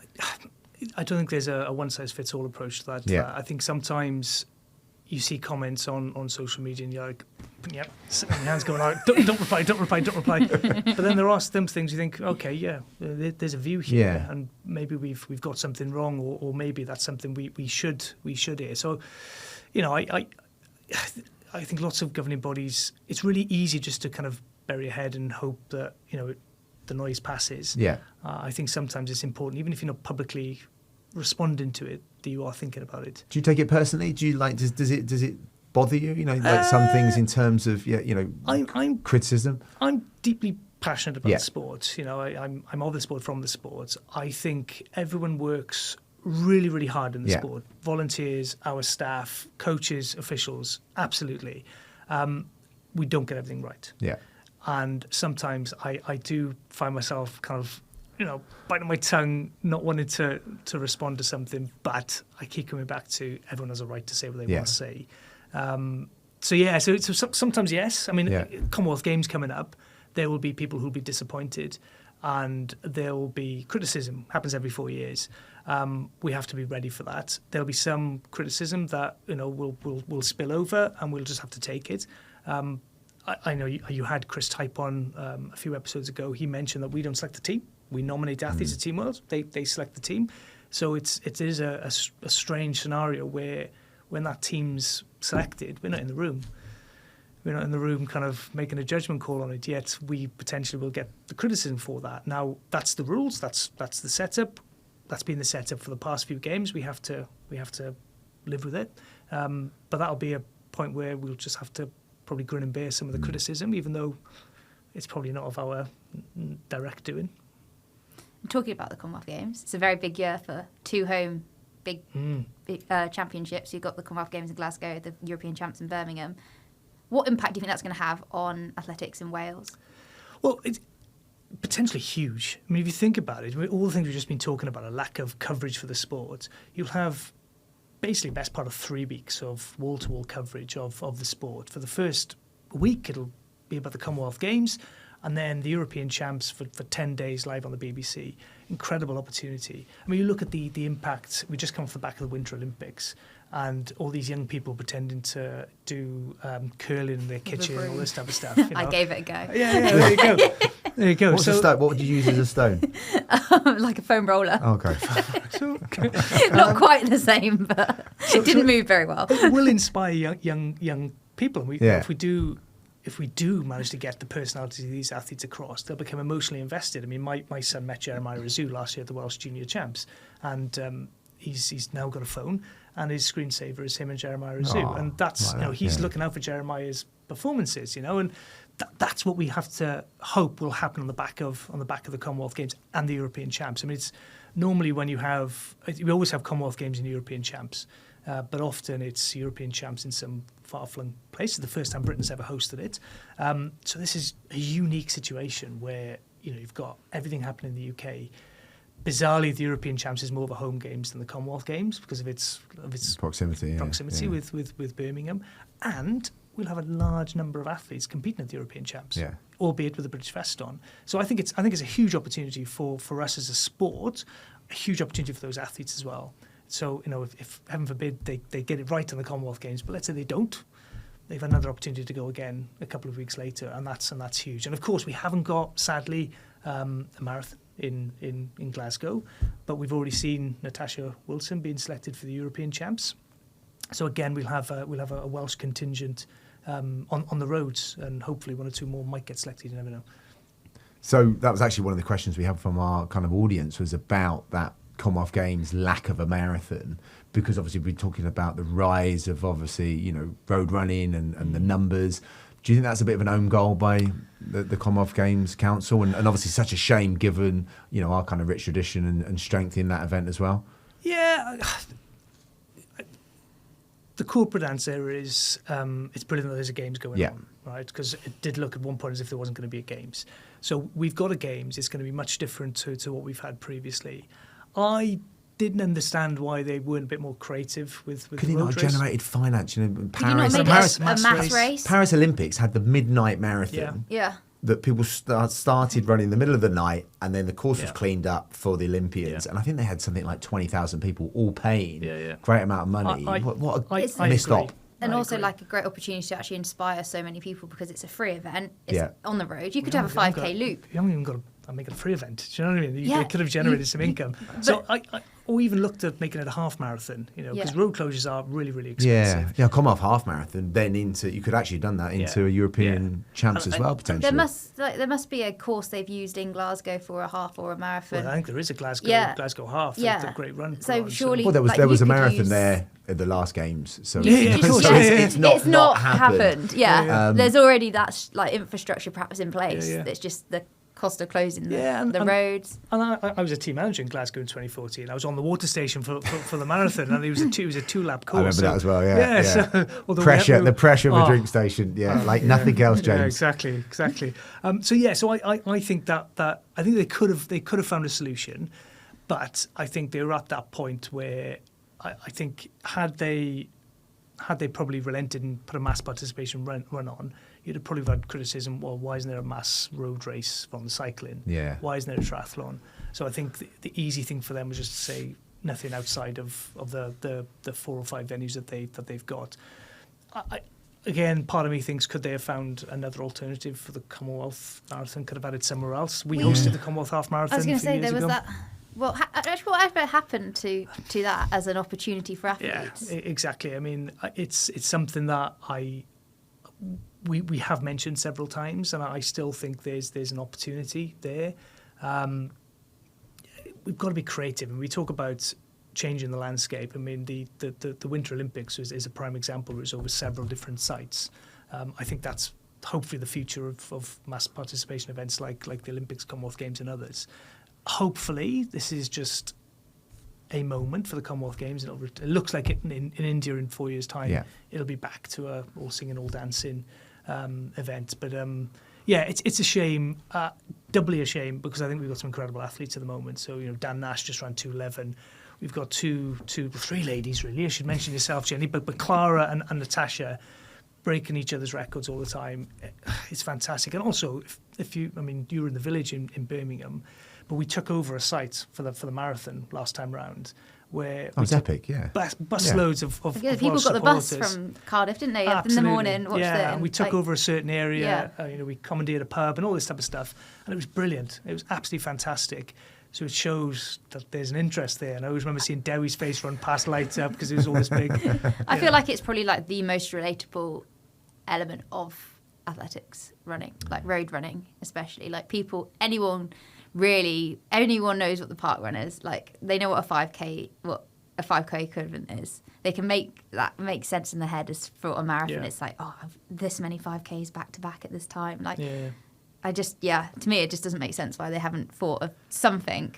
I don't think there's a one-size-fits-all approach to that. Yeah. I think sometimes you see comments on social media and you're like, yep, your hands going out, don't reply. But then there are some things you think, okay, there's a view here, and maybe we've got something wrong, or maybe that's something we should hear. So, you know, I think lots of governing bodies, it's really easy just to kind of bury your head and hope that, you know, the noise passes. Yeah. I think sometimes it's important, even if you're not publicly responding to it, that you are thinking about it. Do you take it personally? Do you like? Does it bother you? You know, like some things in terms of criticism. I'm deeply passionate about the sport. You know, I'm of the sport, from the sport. I think everyone works really, really hard in the sport. Volunteers, our staff, coaches, officials, absolutely. We don't get everything right. Yeah. And sometimes I do find myself kind of, you know, biting my tongue, not wanting to respond to something, but I keep coming back to everyone has a right to say what they want to say. So sometimes yes. I mean, Commonwealth Games coming up, there will be people who will be disappointed, and there will be criticism. Happens every 4 years. We have to be ready for that. There'll be some criticism that, you know, will spill over, and we'll just have to take it. I know you had Chris Type on a few episodes ago. He mentioned that we don't select the team. We nominate athletes to Team World. They select the team. So it is a strange scenario where when that team's selected, we're not in the room. We're not in the room kind of making a judgment call on it, yet we potentially will get the criticism for that. Now, that's the rules. That's the setup. That's been the setup for the past few games. We have to live with it. But that'll be a point where we'll just have to probably grin and bear some of the criticism, even though it's probably not of our direct doing. Talking about the Commonwealth Games, it's a very big year for two home big championships. You've got the Commonwealth Games in Glasgow, the European Champs in Birmingham. What impact do you think that's going to have on athletics in Wales? Well, it's potentially huge. I mean, if you think about it, all the things we've just been talking about, a lack of coverage for the sport, you'll have basically best part of 3 weeks of wall-to-wall coverage of the sport. For the first week, it'll be about the Commonwealth Games, and then the European Champs for 10 days live on the BBC. Incredible opportunity. I mean, you look at the impact. We just come off the back of the Winter Olympics, and all these young people pretending to do curling in their kitchen and all this type of stuff. You know? I gave it a go. Yeah, there you go. There you go. What's a stone? What would you use as a stone? Like a foam roller. Okay. Not quite the same, but it didn't move very well. It will inspire young people. And if we do manage to get the personalities of these athletes across, they'll become emotionally invested. I mean, my son met Jeremiah Razoo last year at the Welsh Junior Champs, and he's now got a phone, and his screensaver is him and Jeremiah Razoo, and that's he's looking out for Jeremiah's performances, and that's what we have to hope will happen on the back of the Commonwealth Games and the European Champs. I mean, normally when you always have Commonwealth Games and European champs, but often it's European champs in some far-flung place. It's the first time Britain's ever hosted it. So this is a unique situation where you've got everything happening in the UK. Bizarrely, the European Champs is more of a home games than the Commonwealth Games because of its proximity with Birmingham, and we'll have a large number of athletes competing at the European Champs, albeit with a British vest on. So I think it's a huge opportunity for us as a sport, a huge opportunity for those athletes as well. So if heaven forbid they get it right in the Commonwealth Games, but let's say they don't, they've another opportunity to go again a couple of weeks later, and that's huge. And of course, we haven't got, sadly, a marathon in Glasgow, but we've already seen Natasha Wilson being selected for the European Champs. So again, we'll have a Welsh contingent on the roads, and hopefully one or two more might get selected. You never know. So that was actually one of the questions we had from our kind of audience, was about that Commonwealth Games lack of a marathon, because obviously we're talking about the rise of obviously road running and the numbers. Do you think that's a bit of an own goal by the Commonwealth Games Council, and obviously such a shame given our kind of rich tradition and strength in that event as well? Yeah, the corporate answer is it's brilliant that there's a Games going on, right? Because it did look at one point as if there wasn't going to be a Games. So we've got a Games. It's going to be much different to what we've had previously. I didn't understand why they weren't a bit more creative with Could it not have generated finance? Could you not make it a mass race? Paris Olympics had the midnight marathon. Yeah. That people started running in the middle of the night, and then the course was cleaned up for the Olympians. And I think they had something like 20,000 people all paying a great amount of money. What a missed op. And also like a great opportunity to actually inspire so many people, because it's a free event. It's on the road. You could have a 5K loop. You haven't even got to make it a free event. Do you know what I mean? You could have generated some income. So or even looked at making it a half marathon, because road closures are really, really expensive. Yeah, come off half marathon, then you could actually have done that into a European champs as well, potentially. There must be a course they've used in Glasgow for a half or a marathon. Well, I think there is a Glasgow half. It's a great run. So surely, well, there was a marathon there at the last Games. So it's not happened. Yeah, there's already that infrastructure perhaps in place. It's just the cost of closing the roads. And I was a team manager in Glasgow in 2014. I was on the water station for the marathon, and it was a 2-lap course. I remember that as well. Yeah. So, the pressure of a drink station. Like nothing else, James. Yeah, exactly. So I think that I think they could have found a solution, but I think they were at that point where I think had they probably relented and put a mass participation run on, you'd have probably had criticism, well, why isn't there a mass road race from the cycling? Yeah. Why isn't there a triathlon? So I think the easy thing for them was just to say nothing outside of the 4 or 5 venues that they've got. Again, part of me thinks, could they have found another alternative for the Commonwealth Marathon? Could have had it somewhere else. We hosted the Commonwealth Half Marathon. I was going to say there was ago. that. Well, actually, whatever happened to that as an opportunity for athletes? Yeah, exactly. I mean, it's something that we have mentioned several times, and I still think there's an opportunity there. We've got to be creative, and we talk about changing the landscape. I mean, the Winter Olympics is a prime example. It was over several different sites. I think that's hopefully the future of mass participation events like the Olympics, Commonwealth Games, and others. Hopefully, this is just a moment for the Commonwealth Games. It looks like it in India in 4 years' time. It'll be back to a all singing, all dancing event. But it's a shame, doubly a shame, because I think we've got some incredible athletes at the moment. So Dan Nash just ran 2:11. We've got three ladies really. I should mention yourself, Jenny, but Clara and Natasha breaking each other's records all the time. It's fantastic. And also, if you were in the village in Birmingham, but we took over a site for the marathon last time round, where it was epic, bus loads of people got the bus from Cardiff, didn't they? Absolutely. In the morning, watched it. And we took over a certain area. We commandeered a pub and all this type of stuff, and it was brilliant. It was absolutely fantastic. So it shows that there's an interest there. And I always remember seeing Dewi's face run past lights up because it was all this big. I feel like it's probably like the most relatable element of athletics running, like road running, especially. Like anyone knows what the park run is. Like they know what a 5K equivalent is. They can make that make sense in their head as for a marathon. It's like, this many 5Ks back to back at this time. Like, to me, it just doesn't make sense why they haven't thought of something.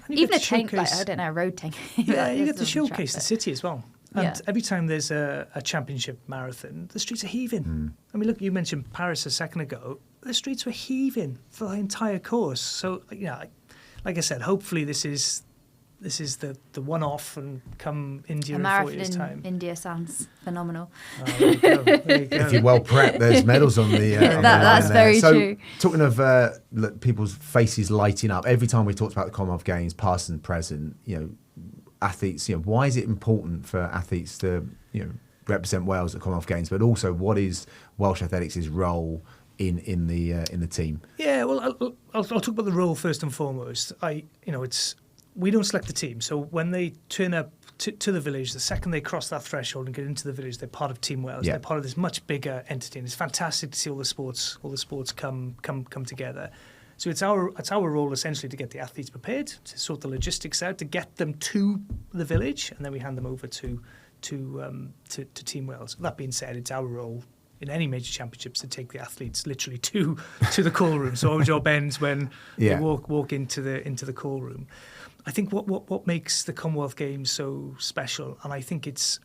Even a tank, like, I don't know, a road tank. Yeah, you get to showcase the city as well. And every time there's a championship marathon, the streets are heaving. I mean, look, you mentioned Paris a second ago. The streets were heaving for the entire course. So, like I said, hopefully this is the one-off, and come India in 4 years' time. India sounds phenomenal. Oh, there you go. If you're well prepped, there's medals on the that's very true. Talking of people's faces lighting up, every time we talked about the Commonwealth Games, past and present, athletes, why is it important for athletes to, represent Wales at Commonwealth Games, but also what is Welsh Athletics' role in the team? Yeah, well, I'll talk about the role first and foremost. We don't select the team, so when they turn up to the village, the second they cross that threshold and get into the village, they're part of Team Wales. Yeah. They're part of this much bigger entity, and it's fantastic to see all the sports come together. So it's our role essentially to get the athletes prepared, to sort the logistics out, to get them to the village, and then we hand them over to Team Wales. That being said, it's our role in any major championships to take the athletes literally to the call room. So our job ends when they walk into the call room. I think what makes the Commonwealth Games so special, and I think it's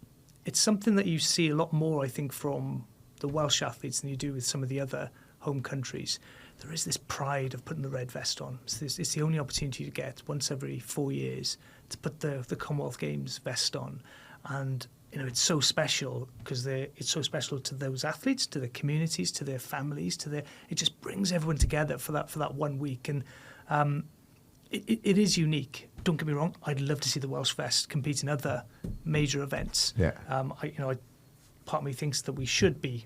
something that you see a lot more, I think, from the Welsh athletes than you do with some of the other home countries. There is this pride of putting the red vest on. It's the only opportunity you get once every 4 years to put the Commonwealth Games vest on. And it's so special because it's so special to those athletes, to their communities, to their families, it just brings everyone together for that 1 week. And it is unique. Don't get me wrong, I'd love to see the Welsh vest compete in other major events. Yeah. Part of me thinks that we should be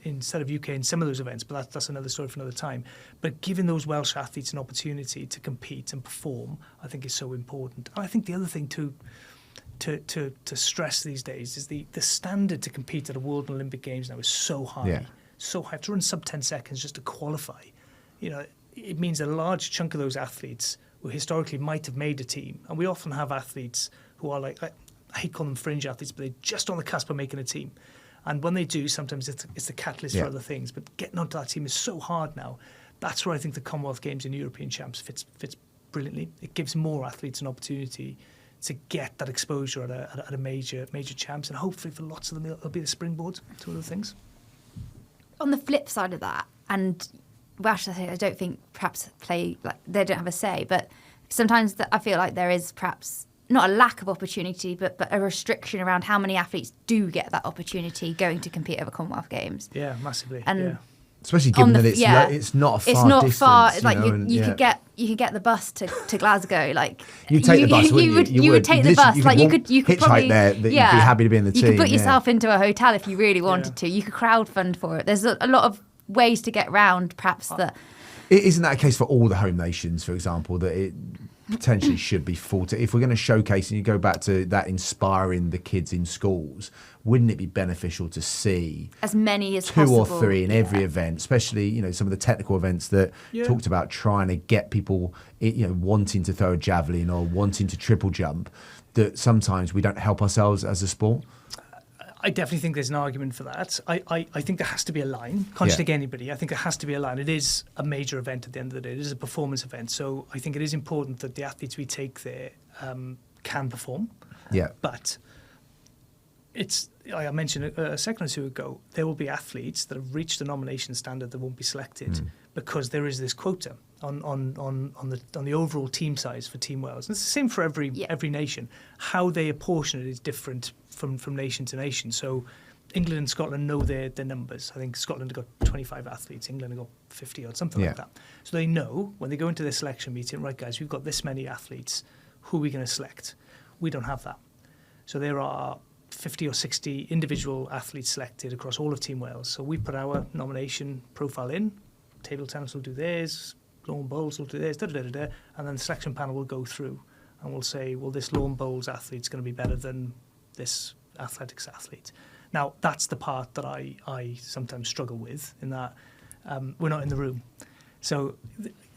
instead of UK in some of those events, but that's another story for another time. But giving those Welsh athletes an opportunity to compete and perform, I think is so important. And I think the other thing to stress these days is the standard to compete at a World and Olympic Games now is so high. Yeah. So high. To run sub 10 seconds just to qualify, it means a large chunk of those athletes who historically might have made a team, and we often have athletes who are I hate calling them fringe athletes, but they're just on the cusp of making a team. And when they do, sometimes it's the catalyst for other things. But getting onto that team is so hard now. That's where I think the Commonwealth Games and European Champs fits brilliantly. It gives more athletes an opportunity to get that exposure at a major champs, and hopefully for lots of them it'll be the springboard to other things. On the flip side of that, and Welsh, I don't think perhaps they don't have a say, but sometimes I feel like there is perhaps not a lack of opportunity, but a restriction around how many athletes do get that opportunity going to compete over Commonwealth Games. Yeah, massively. And especially given that it's not a far it's not distance. Far. Like you could get the bus to Glasgow. Like you take the bus. You would take the bus. Like you could probably there. You'd be happy to be in the team. You could put yourself into a hotel if you really wanted to. You could crowdfund for it. There's a lot of ways to get round. Perhaps that. Isn't that a case for all the home nations, for example, that it potentially should be full to? If we're going to showcase, and you go back to that inspiring the kids in schools, wouldn't it be beneficial to see as many as two possible, or three in every event, especially some of the technical events that talked about trying to get people wanting to throw a javelin or wanting to triple jump, that sometimes we don't help ourselves as a sport? I definitely think there's an argument for that. I think there has to be a line. Can't take anybody. I think there has to be a line. It is a major event at the end of the day. It is a performance event. So I think it is important that the athletes we take there can perform. Yeah. But I mentioned a second or two ago, there will be athletes that have reached the nomination standard that won't be selected because there is this quota on the overall team size for Team Wales. And it's the same for every nation. How they apportion it is different from nation to nation. So England and Scotland know their numbers. I think Scotland have got 25 athletes, England have got 50 or something like that. So they know when they go into their selection meeting, right guys, we've got this many athletes, who are we going to select? We don't have that. So there are 50 or 60 individual athletes selected across all of Team Wales. So we put our nomination profile in, table tennis will do theirs, lawn bowls will do theirs, and then the selection panel will go through and we'll say, well, this lawn bowls athlete's going to be better than this athletics athlete. Now, that's the part that I sometimes struggle with, in that we're not in the room. So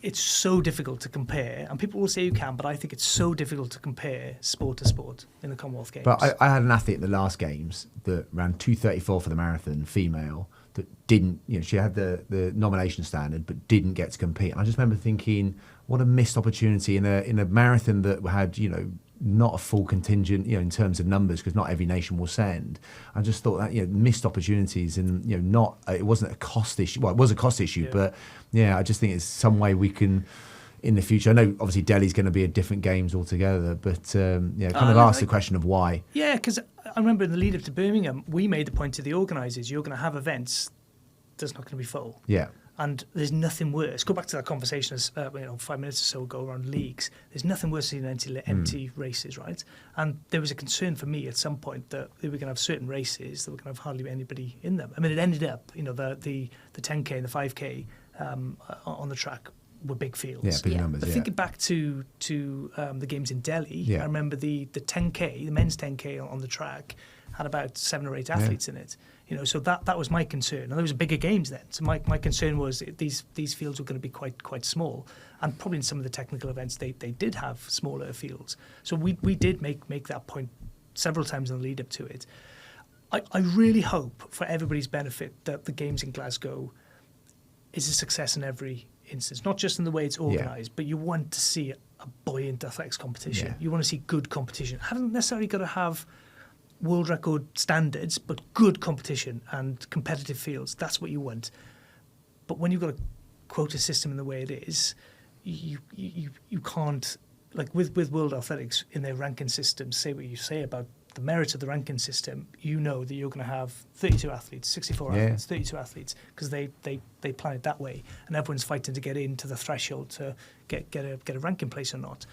it's so difficult to compare, and people will say you can, but I think it's so difficult to compare sport to sport in the Commonwealth Games. But I had an athlete at the last Games that ran 2:34 for the marathon, female, that didn't, she had the nomination standard, but didn't get to compete. And I just remember thinking, what a missed opportunity in a marathon that had, not a full contingent, in terms of numbers, because not every nation will send. I just thought that, missed opportunities, and, not, it wasn't a cost issue. Well, it was a cost issue, but I just think it's some way we can, in the future. I know obviously Delhi's going to be a different games altogether, but ask the question of why. Yeah, because I remember in the lead up to Birmingham, we made the point to the organisers, you're going to have events that's not going to be full. Yeah. And there's nothing worse. Go back to that conversation 5 minutes or so ago around leagues. There's nothing worse than empty races, right? And there was a concern for me at some point that we were going to have certain races that were going to have hardly anybody in them. I mean, it ended up, the 10K and the 5K on the track were big fields. Yeah, big numbers. But thinking back to the games in Delhi, I remember the 10K, the men's 10K on the track had about 7 or 8 athletes in it. So that was my concern. And there was bigger games then. So my concern was these fields were going to be quite small. And probably in some of the technical events, they did have smaller fields. So we did make that point several times in the lead up to it. I really hope, for everybody's benefit, that the games in Glasgow is a success in every instance, not just in the way it's organised, but you want to see a buoyant athletics competition. You want to see good competition. Haven't necessarily got to have world record standards, but good competition and competitive fields. That's what you want. But when you've got a quota system in the way it is, you can't, like with World Athletics in their ranking system, say what you say about the merits of the ranking system, that you're going to have 32 athletes, 64 athletes, 32 athletes, because they plan it that way, and everyone's fighting to get into the threshold to get a ranking place or not.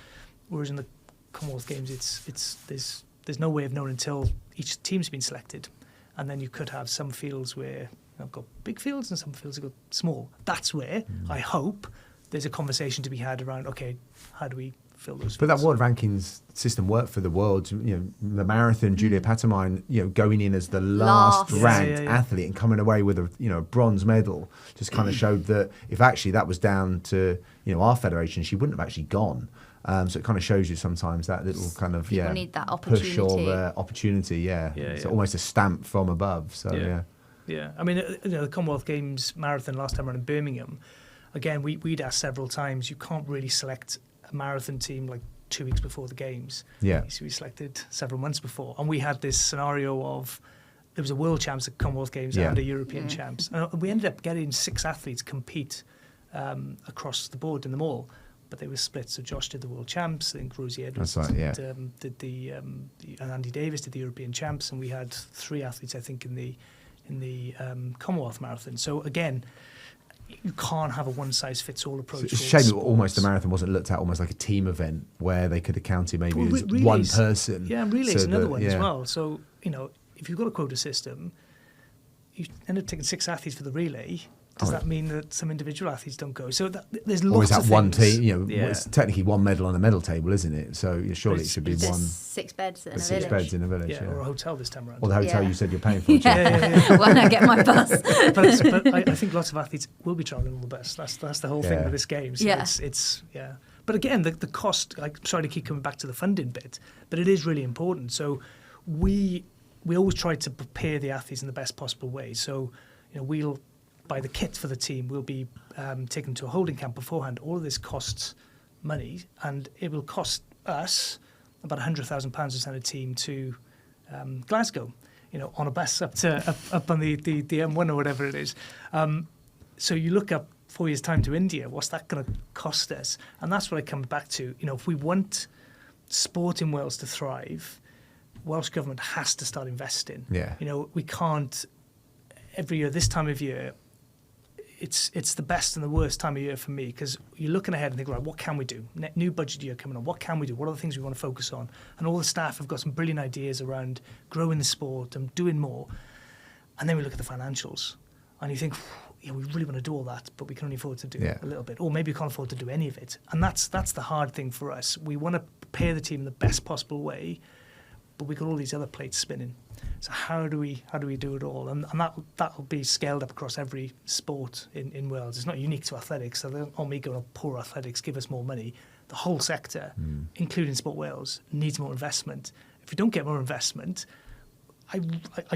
Whereas in the Commonwealth Games, there's no way of knowing until each team's been selected, and then you could have some fields where you've got big fields and some fields have got small. That's where I hope there's a conversation to be had around, okay, how do we fill those fields? But that world rankings system worked for the world. The marathon, Julia Patamine, going in as the last ranked athlete and coming away with a bronze medal, just kind of showed that if actually that was down to our federation, she wouldn't have actually gone. So it kind of shows you sometimes that little kind of People need that push or opportunity. It's almost a stamp from above. So yeah. I mean, the Commonwealth Games marathon last time around in Birmingham, again, we'd asked several times. You can't really select a marathon team like 2 weeks before the games. Yeah. So we selected several months before, and we had this scenario of there was a world champs at Commonwealth Games and a European champs, and we ended up getting 6 athletes compete across the board in them all. But they were split. So Josh did the world champs. I think Rosie Edwards did and Andy Davis did the European champs, and we had 3 athletes, I think, in the Commonwealth marathon. So again, you can't have a one-size-fits-all approach. It's a shame that almost the marathon wasn't looked at almost like a team event where they could have counted maybe as one person. Yeah, and relays another one as well. So if you've got a quota system, you end up taking 6 athletes for the relay. Does that mean that some individual athletes don't go? So there's lots of things. Or is that one team? It's technically one medal on a medal table, isn't it? So surely it should be one. 6 beds in a village. 6 beds in a village, or a hotel this time around. Or the hotel you said you're paying for. When I get my bus. but I think lots of athletes will be travelling on the bus. That's the whole thing with this game. So it's But again, the cost. Sorry to keep coming back to the funding bit, but it is really important. So we always try to prepare the athletes in the best possible way. So we'll buy the kit for the team. We'll be taken to a holding camp beforehand. All of this costs money, and it will cost us about £100,000 to send a team to Glasgow, on a bus up on the M1 or whatever it is. So you look up 4 years' time to India. What's that going to cost us? And that's what I come back to. If we want sport in Wales to thrive, Welsh government has to start investing. Yeah. We can't every year this time of year. It's the best and the worst time of year for me, because you're looking ahead and think, right, what can we do? New budget year coming on. What can we do? What are the things we want to focus on? And all the staff have got some brilliant ideas around growing the sport and doing more. And then we look at the financials, and you think, we really want to do all that, but we can only afford to do a little bit, or maybe we can't afford to do any of it. And that's the hard thing for us. We want to prepare the team in the best possible way, but we've got all these other plates spinning. So how do we do it all? And that will be scaled up across every sport in Wales. It's not unique to athletics. So they're not me going, oh, poor athletics, give us more money. The whole sector, including Sport Wales, needs more investment. If we don't get more investment, I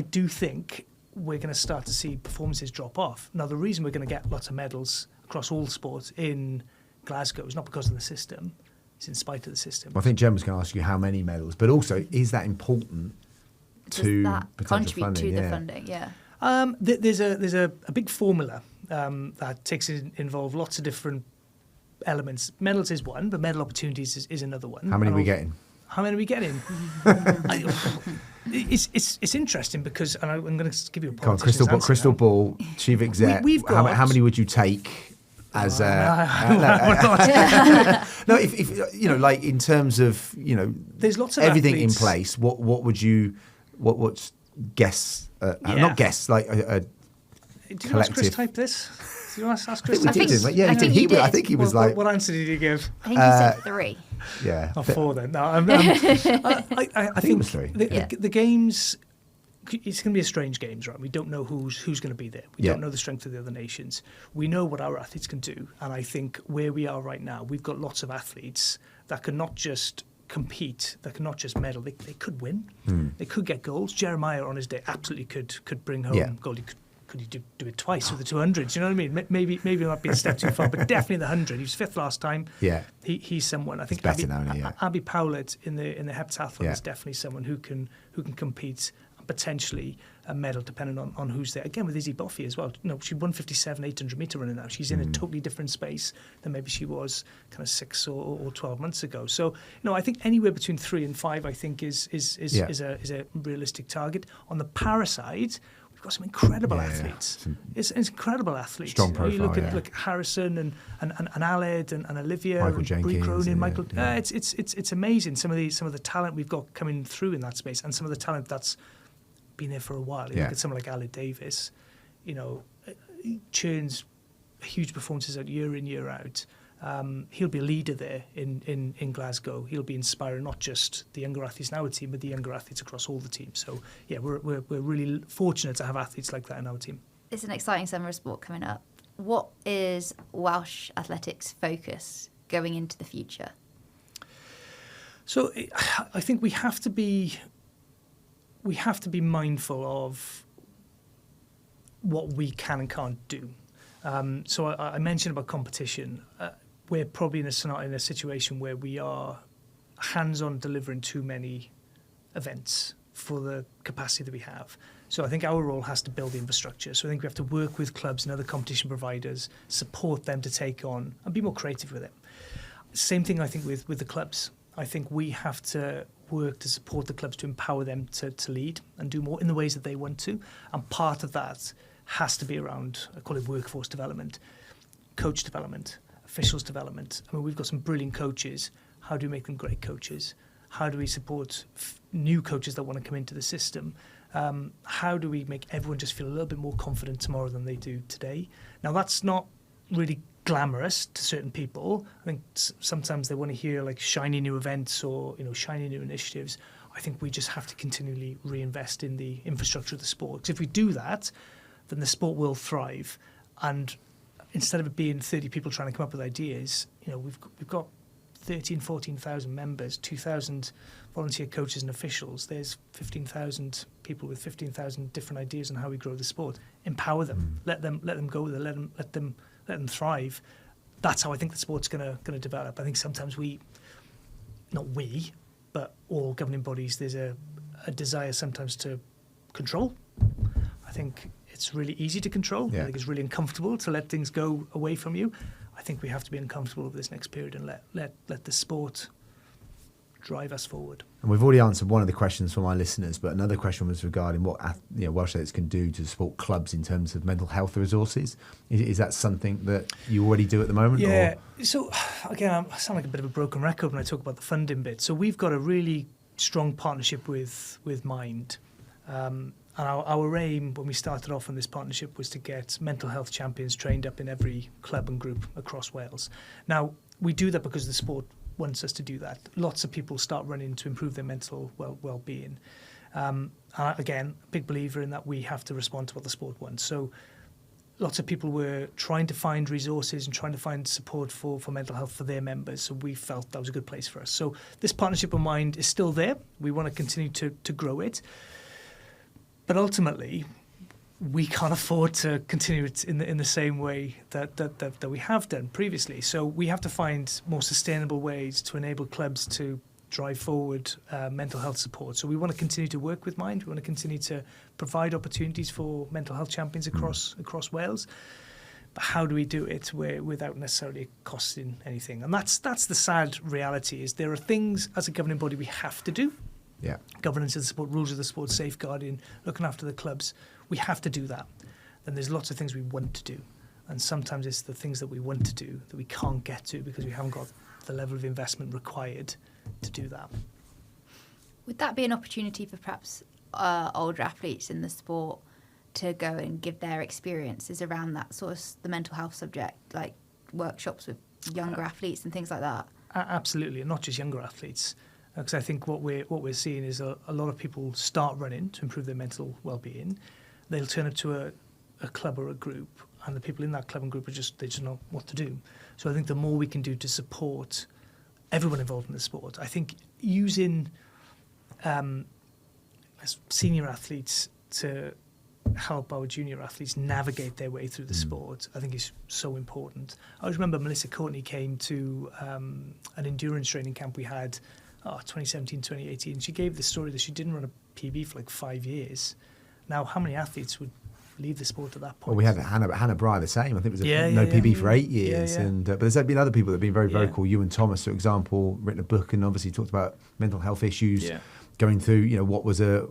do think we're going to start to see performances drop off. Now, the reason we're going to get lots of medals across all sports in Glasgow is not because of the system, it's in spite of the system. Well, I think Jen was going to ask you how many medals, but also, is that important to that potential contribute funding? to the funding? Yeah. There's a big formula that involve lots of different elements. Medals is one, but medal opportunities is another one. How many are we getting? How many are we getting? It's interesting because, and I'm going to give you a politician's answer crystal now. ball, chief exec. We've got- how many would you take as no, if you know, like in terms of, you know, there's lots of everything athletes. in place. What would you what's guess? Not guess, like a Did you ask Chris collective. type this? Did you ask I Chris think we type did. this? Didn't we? Yeah, I think you did. I think he was like, What answer did he give? I think you said 3. yeah. Oh, 4 then. No, I think it was 3. the games. It's going to be a strange games, right? We don't know who's going to be there. We don't know the strength of the other nations. We know what our athletes can do, and I think where we are right now, we've got lots of athletes that can not just compete, that can not just medal. They could win. They could get goals. Jeremiah on his day absolutely could bring home gold. Could he do it twice with the 200s? You know what I mean? Maybe it might be a step too far, but definitely the 100. He was 5th last time. Yeah, he's someone. I think better now, isn't he? Yeah. Abby Powlett in the heptathlon Yeah. is definitely someone who can compete and potentially a medal depending on who's there. Again with Izzy Boffey as well. You know, she won 57 800 meter running now. She's in a totally different space than maybe she was kind of 6 or 12 months ago. So I think anywhere between 3 and 5 I think is a realistic target. On the para side, we've got some incredible athletes. It's incredible athletes. Strong You know, you look profile, at like Harrison and Aled and Olivia, Michael and Jenkins, Brie Cronin, Michael. yeah. It's amazing. Some of the talent we've got coming through in that space, and some of the talent that's been there for a while. You look at someone like Aled Davis. You know, he churns huge performances out year in, year out. He'll be a leader there in Glasgow. He'll be inspiring not just the younger athletes in our team, but the younger athletes across all the teams. So yeah, we're really fortunate to have athletes like that in our team. It's an exciting summer of sport coming up. What is Welsh Athletics' focus going into the future? So I think we have to be mindful of what we can and can't do. So I mentioned about competition. We're probably in a situation where we are hands-on delivering too many events for the capacity that we have. So I think our role has to build the infrastructure. So I think we have to work with clubs and other competition providers, support them to take on and be more creative with it. Same thing I think with the clubs. I think we have to work to support the clubs to empower them to lead and do more in the ways that they want to. And part of that has to be around, I call it workforce development, coach development, officials development. I mean, we've got some brilliant coaches. How do we make them great coaches? How do we support new coaches that want to come into the system? How do we make everyone just feel a little bit more confident tomorrow than they do today? Now, that's not really glamorous to certain people. I think sometimes they want to hear like shiny new events or shiny new initiatives. I think we just have to continually reinvest in the infrastructure of the sport. Because if we do that, then the sport will thrive. And instead of it being 30 people trying to come up with ideas, we've got 14,000 members, 2,000 volunteer coaches and officials. There's 15,000 people with 15,000 different ideas on how we grow the sport. Empower them, let them go with it, let them thrive. That's how I think the sport's going to develop. I think sometimes but all governing bodies, there's a desire sometimes to control. I think it's really easy to control. I think it's really uncomfortable to let things go away from you. I think we have to be uncomfortable over this next period and let the sport drive us forward. And we've already answered one of the questions from our listeners, but another question was regarding what Welsh Athletics can do to support clubs in terms of mental health resources. Is that something that you already do at the moment? Yeah. Or? So again, I sound like a bit of a broken record when I talk about the funding bit. So we've got a really strong partnership with Mind. And our aim when we started off on this partnership was to get mental health champions trained up in every club and group across Wales. Now, we do that because the sport wants us to do that. Lots of people start running to improve their mental well-being. Again, a big believer in that we have to respond to what the sport wants. So lots of people were trying to find resources and trying to find support for mental health for their members. So we felt that was a good place for us. So this partnership of Mind is still there. We want to continue to grow it. But ultimately, we can't afford to continue it in the same way that we have done previously. So we have to find more sustainable ways to enable clubs to drive forward mental health support. So we want to continue to work with Mind. We want to continue to provide opportunities for mental health champions across Wales. But how do we do it without necessarily costing anything? And that's the sad reality, is there are things as a governing body we have to do. Yeah. Governance of the sport, rules of the sport, safeguarding, looking after the clubs. We have to do that. Then there's lots of things we want to do. And sometimes it's the things that we want to do that we can't get to because we haven't got the level of investment required to do that. Would that be an opportunity for perhaps older athletes in the sport to go and give their experiences around that sort of the mental health subject, like workshops with younger athletes and things like that? Absolutely, and not just younger athletes. Because I think what we're seeing is a lot of people start running to improve their mental well-being. They'll turn up to a club or a group, and the people in that club and group they just know what to do. So I think the more we can do to support everyone involved in the sport, I think using as senior athletes to help our junior athletes navigate their way through the sport, I think is so important. I always remember Melissa Courtney came to an endurance training camp we had 2017, 2018. She gave the story that she didn't run a PB for like 5 years. Now, how many athletes would leave the sport at that point? Well, we had Hannah Bry the same. I think it was PB for 8 years. But there's been other people that have been very vocal. You and Thomas, for example, written a book and obviously talked about mental health issues, going through what was a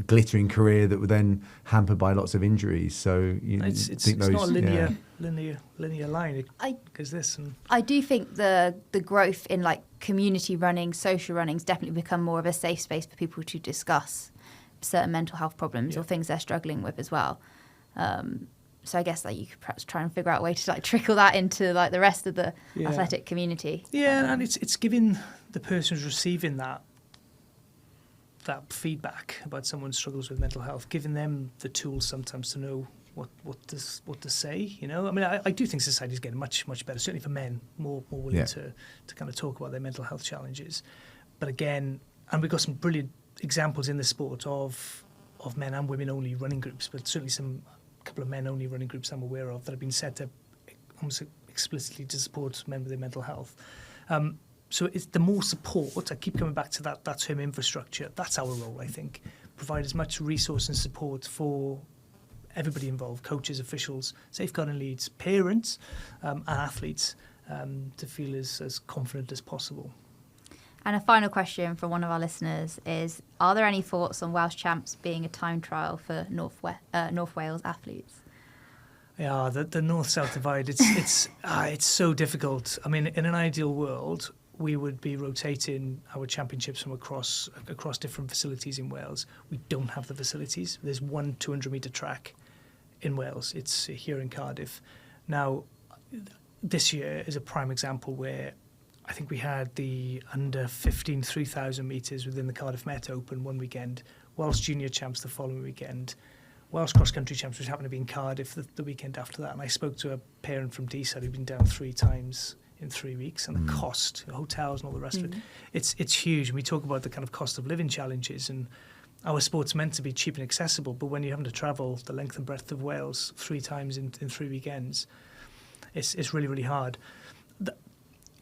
glittering career that were then hampered by lots of injuries. So it's not a linear line. Because this and I do think the growth in like community running, social running, has definitely become more of a safe space for people to discuss certain mental health problems or things they're struggling with as well. So I guess like you could perhaps try and figure out a way to like trickle that into like the rest of the athletic community. Yeah, and it's giving the person who's receiving that feedback about someone's struggles with mental health, giving them the tools sometimes to know what to say. I mean, I do think society's getting much better, certainly for men, more willing to kind of talk about their mental health challenges. But again, and we've got some brilliant examples in the sport of men and women only running groups, but certainly a couple of men only running groups I'm aware of that have been set up almost explicitly to support men with their mental health. So it's the more support, I keep coming back to that term infrastructure, that's our role, I think. Provide as much resource and support for everybody involved, coaches, officials, safeguarding leads, parents and athletes to feel as confident as possible. And a final question from one of our listeners is, are there any thoughts on Welsh Champs being a time trial for North Wales athletes? Yeah, the north-south divide, it's so difficult. I mean, in an ideal world, we would be rotating our championships from across different facilities in Wales. We don't have the facilities. There's one 200-metre track in Wales. It's here in Cardiff. Now, this year is a prime example where I think we had the under 15 3,000 metres within the Cardiff Met Open one weekend, Welsh Junior Champs the following weekend, Welsh Cross Country Champs, which happened to be in Cardiff the weekend after that. And I spoke to a parent from Deeside who'd been down 3 times in 3 weeks, and the cost, hotels and all the rest of it, it's huge. And we talk about the kind of cost of living challenges, and our sport's meant to be cheap and accessible, but when you're having to travel the length and breadth of Wales 3 times in 3 weekends, it's really, really hard.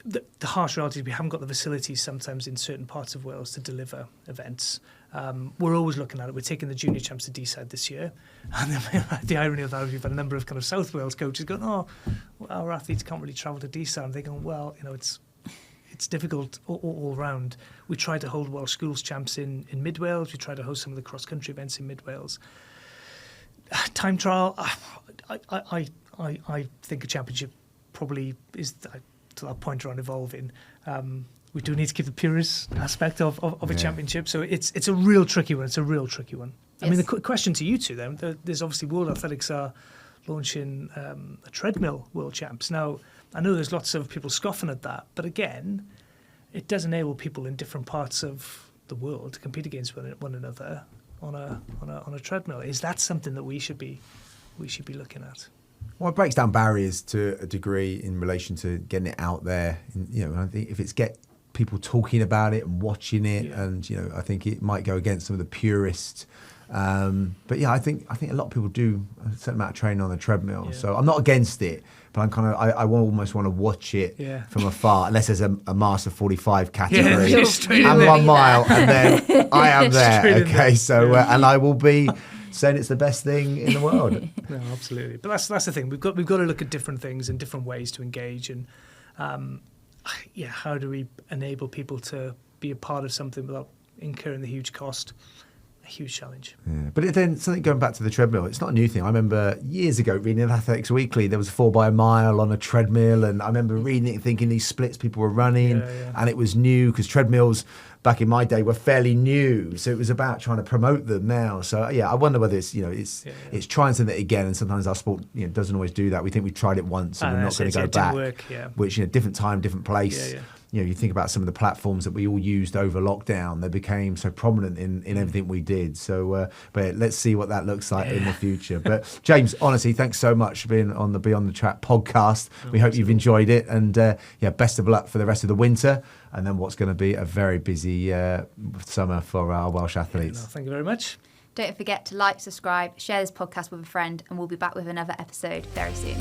The harsh reality is we haven't got the facilities sometimes in certain parts of Wales to deliver events. We're always looking at it. We're taking the junior champs to Deeside this year. And the irony of that is we've had a number of kind of South Wales coaches going, our athletes can't really travel to Deeside. And they're going, well, it's difficult all round. We try to hold Welsh Schools champs in Mid Wales. We try to host some of the cross-country events in Mid Wales. Time trial, I think a championship probably is to that point around evolving. We do need to keep the purist aspect of a championship. So it's a real tricky one. It's a real tricky one. Yes. I mean, the question to you two then, there's obviously World Athletics are launching a treadmill World Champs. Now, I know there's lots of people scoffing at that, but again, it does enable people in different parts of the world to compete against one another on a treadmill. Is that something that we should be looking at? Well, it breaks down barriers to a degree in relation to getting it out there. I think if it's get people talking about it and watching it, and I think it might go against some of the purist But yeah, I think a lot of people do a certain amount of training on the treadmill. Yeah. So I'm not against it, but I'm kind of I almost want to watch it from afar, unless there's a Master 45 category Yeah, straight in and there. 1 mile, and then I am there. Straight in Okay, there. so and I will be saying it's the best thing in the world. No, absolutely. But that's the thing. We've got to look at different things and different ways to engage, and how do we enable people to be a part of something without incurring the huge cost? A huge challenge. Yeah. But then something going back to the treadmill, it's not a new thing. I remember years ago reading in Athletics Weekly, there was a 4 by a mile on a treadmill, and I remember reading it and thinking these splits people were running, and it was new because treadmills back in my day were fairly new, so it was about trying to promote them now. So yeah, I wonder whether it's it's trying something again, and sometimes our sport doesn't always do that. We think we've tried it once and we're not going to go back. Work, which different time, different place. You think about some of the platforms that we all used over lockdown; they became so prominent in everything we did. So, but let's see what that looks like in the future. But James, honestly, thanks so much for being on the Beyond the Track podcast. We hope you've enjoyed it, and best of luck for the rest of the winter, and then what's going to be a very busy summer for our Welsh athletes. Thank you very much. Don't forget to like, subscribe, share this podcast with a friend, and we'll be back with another episode very soon.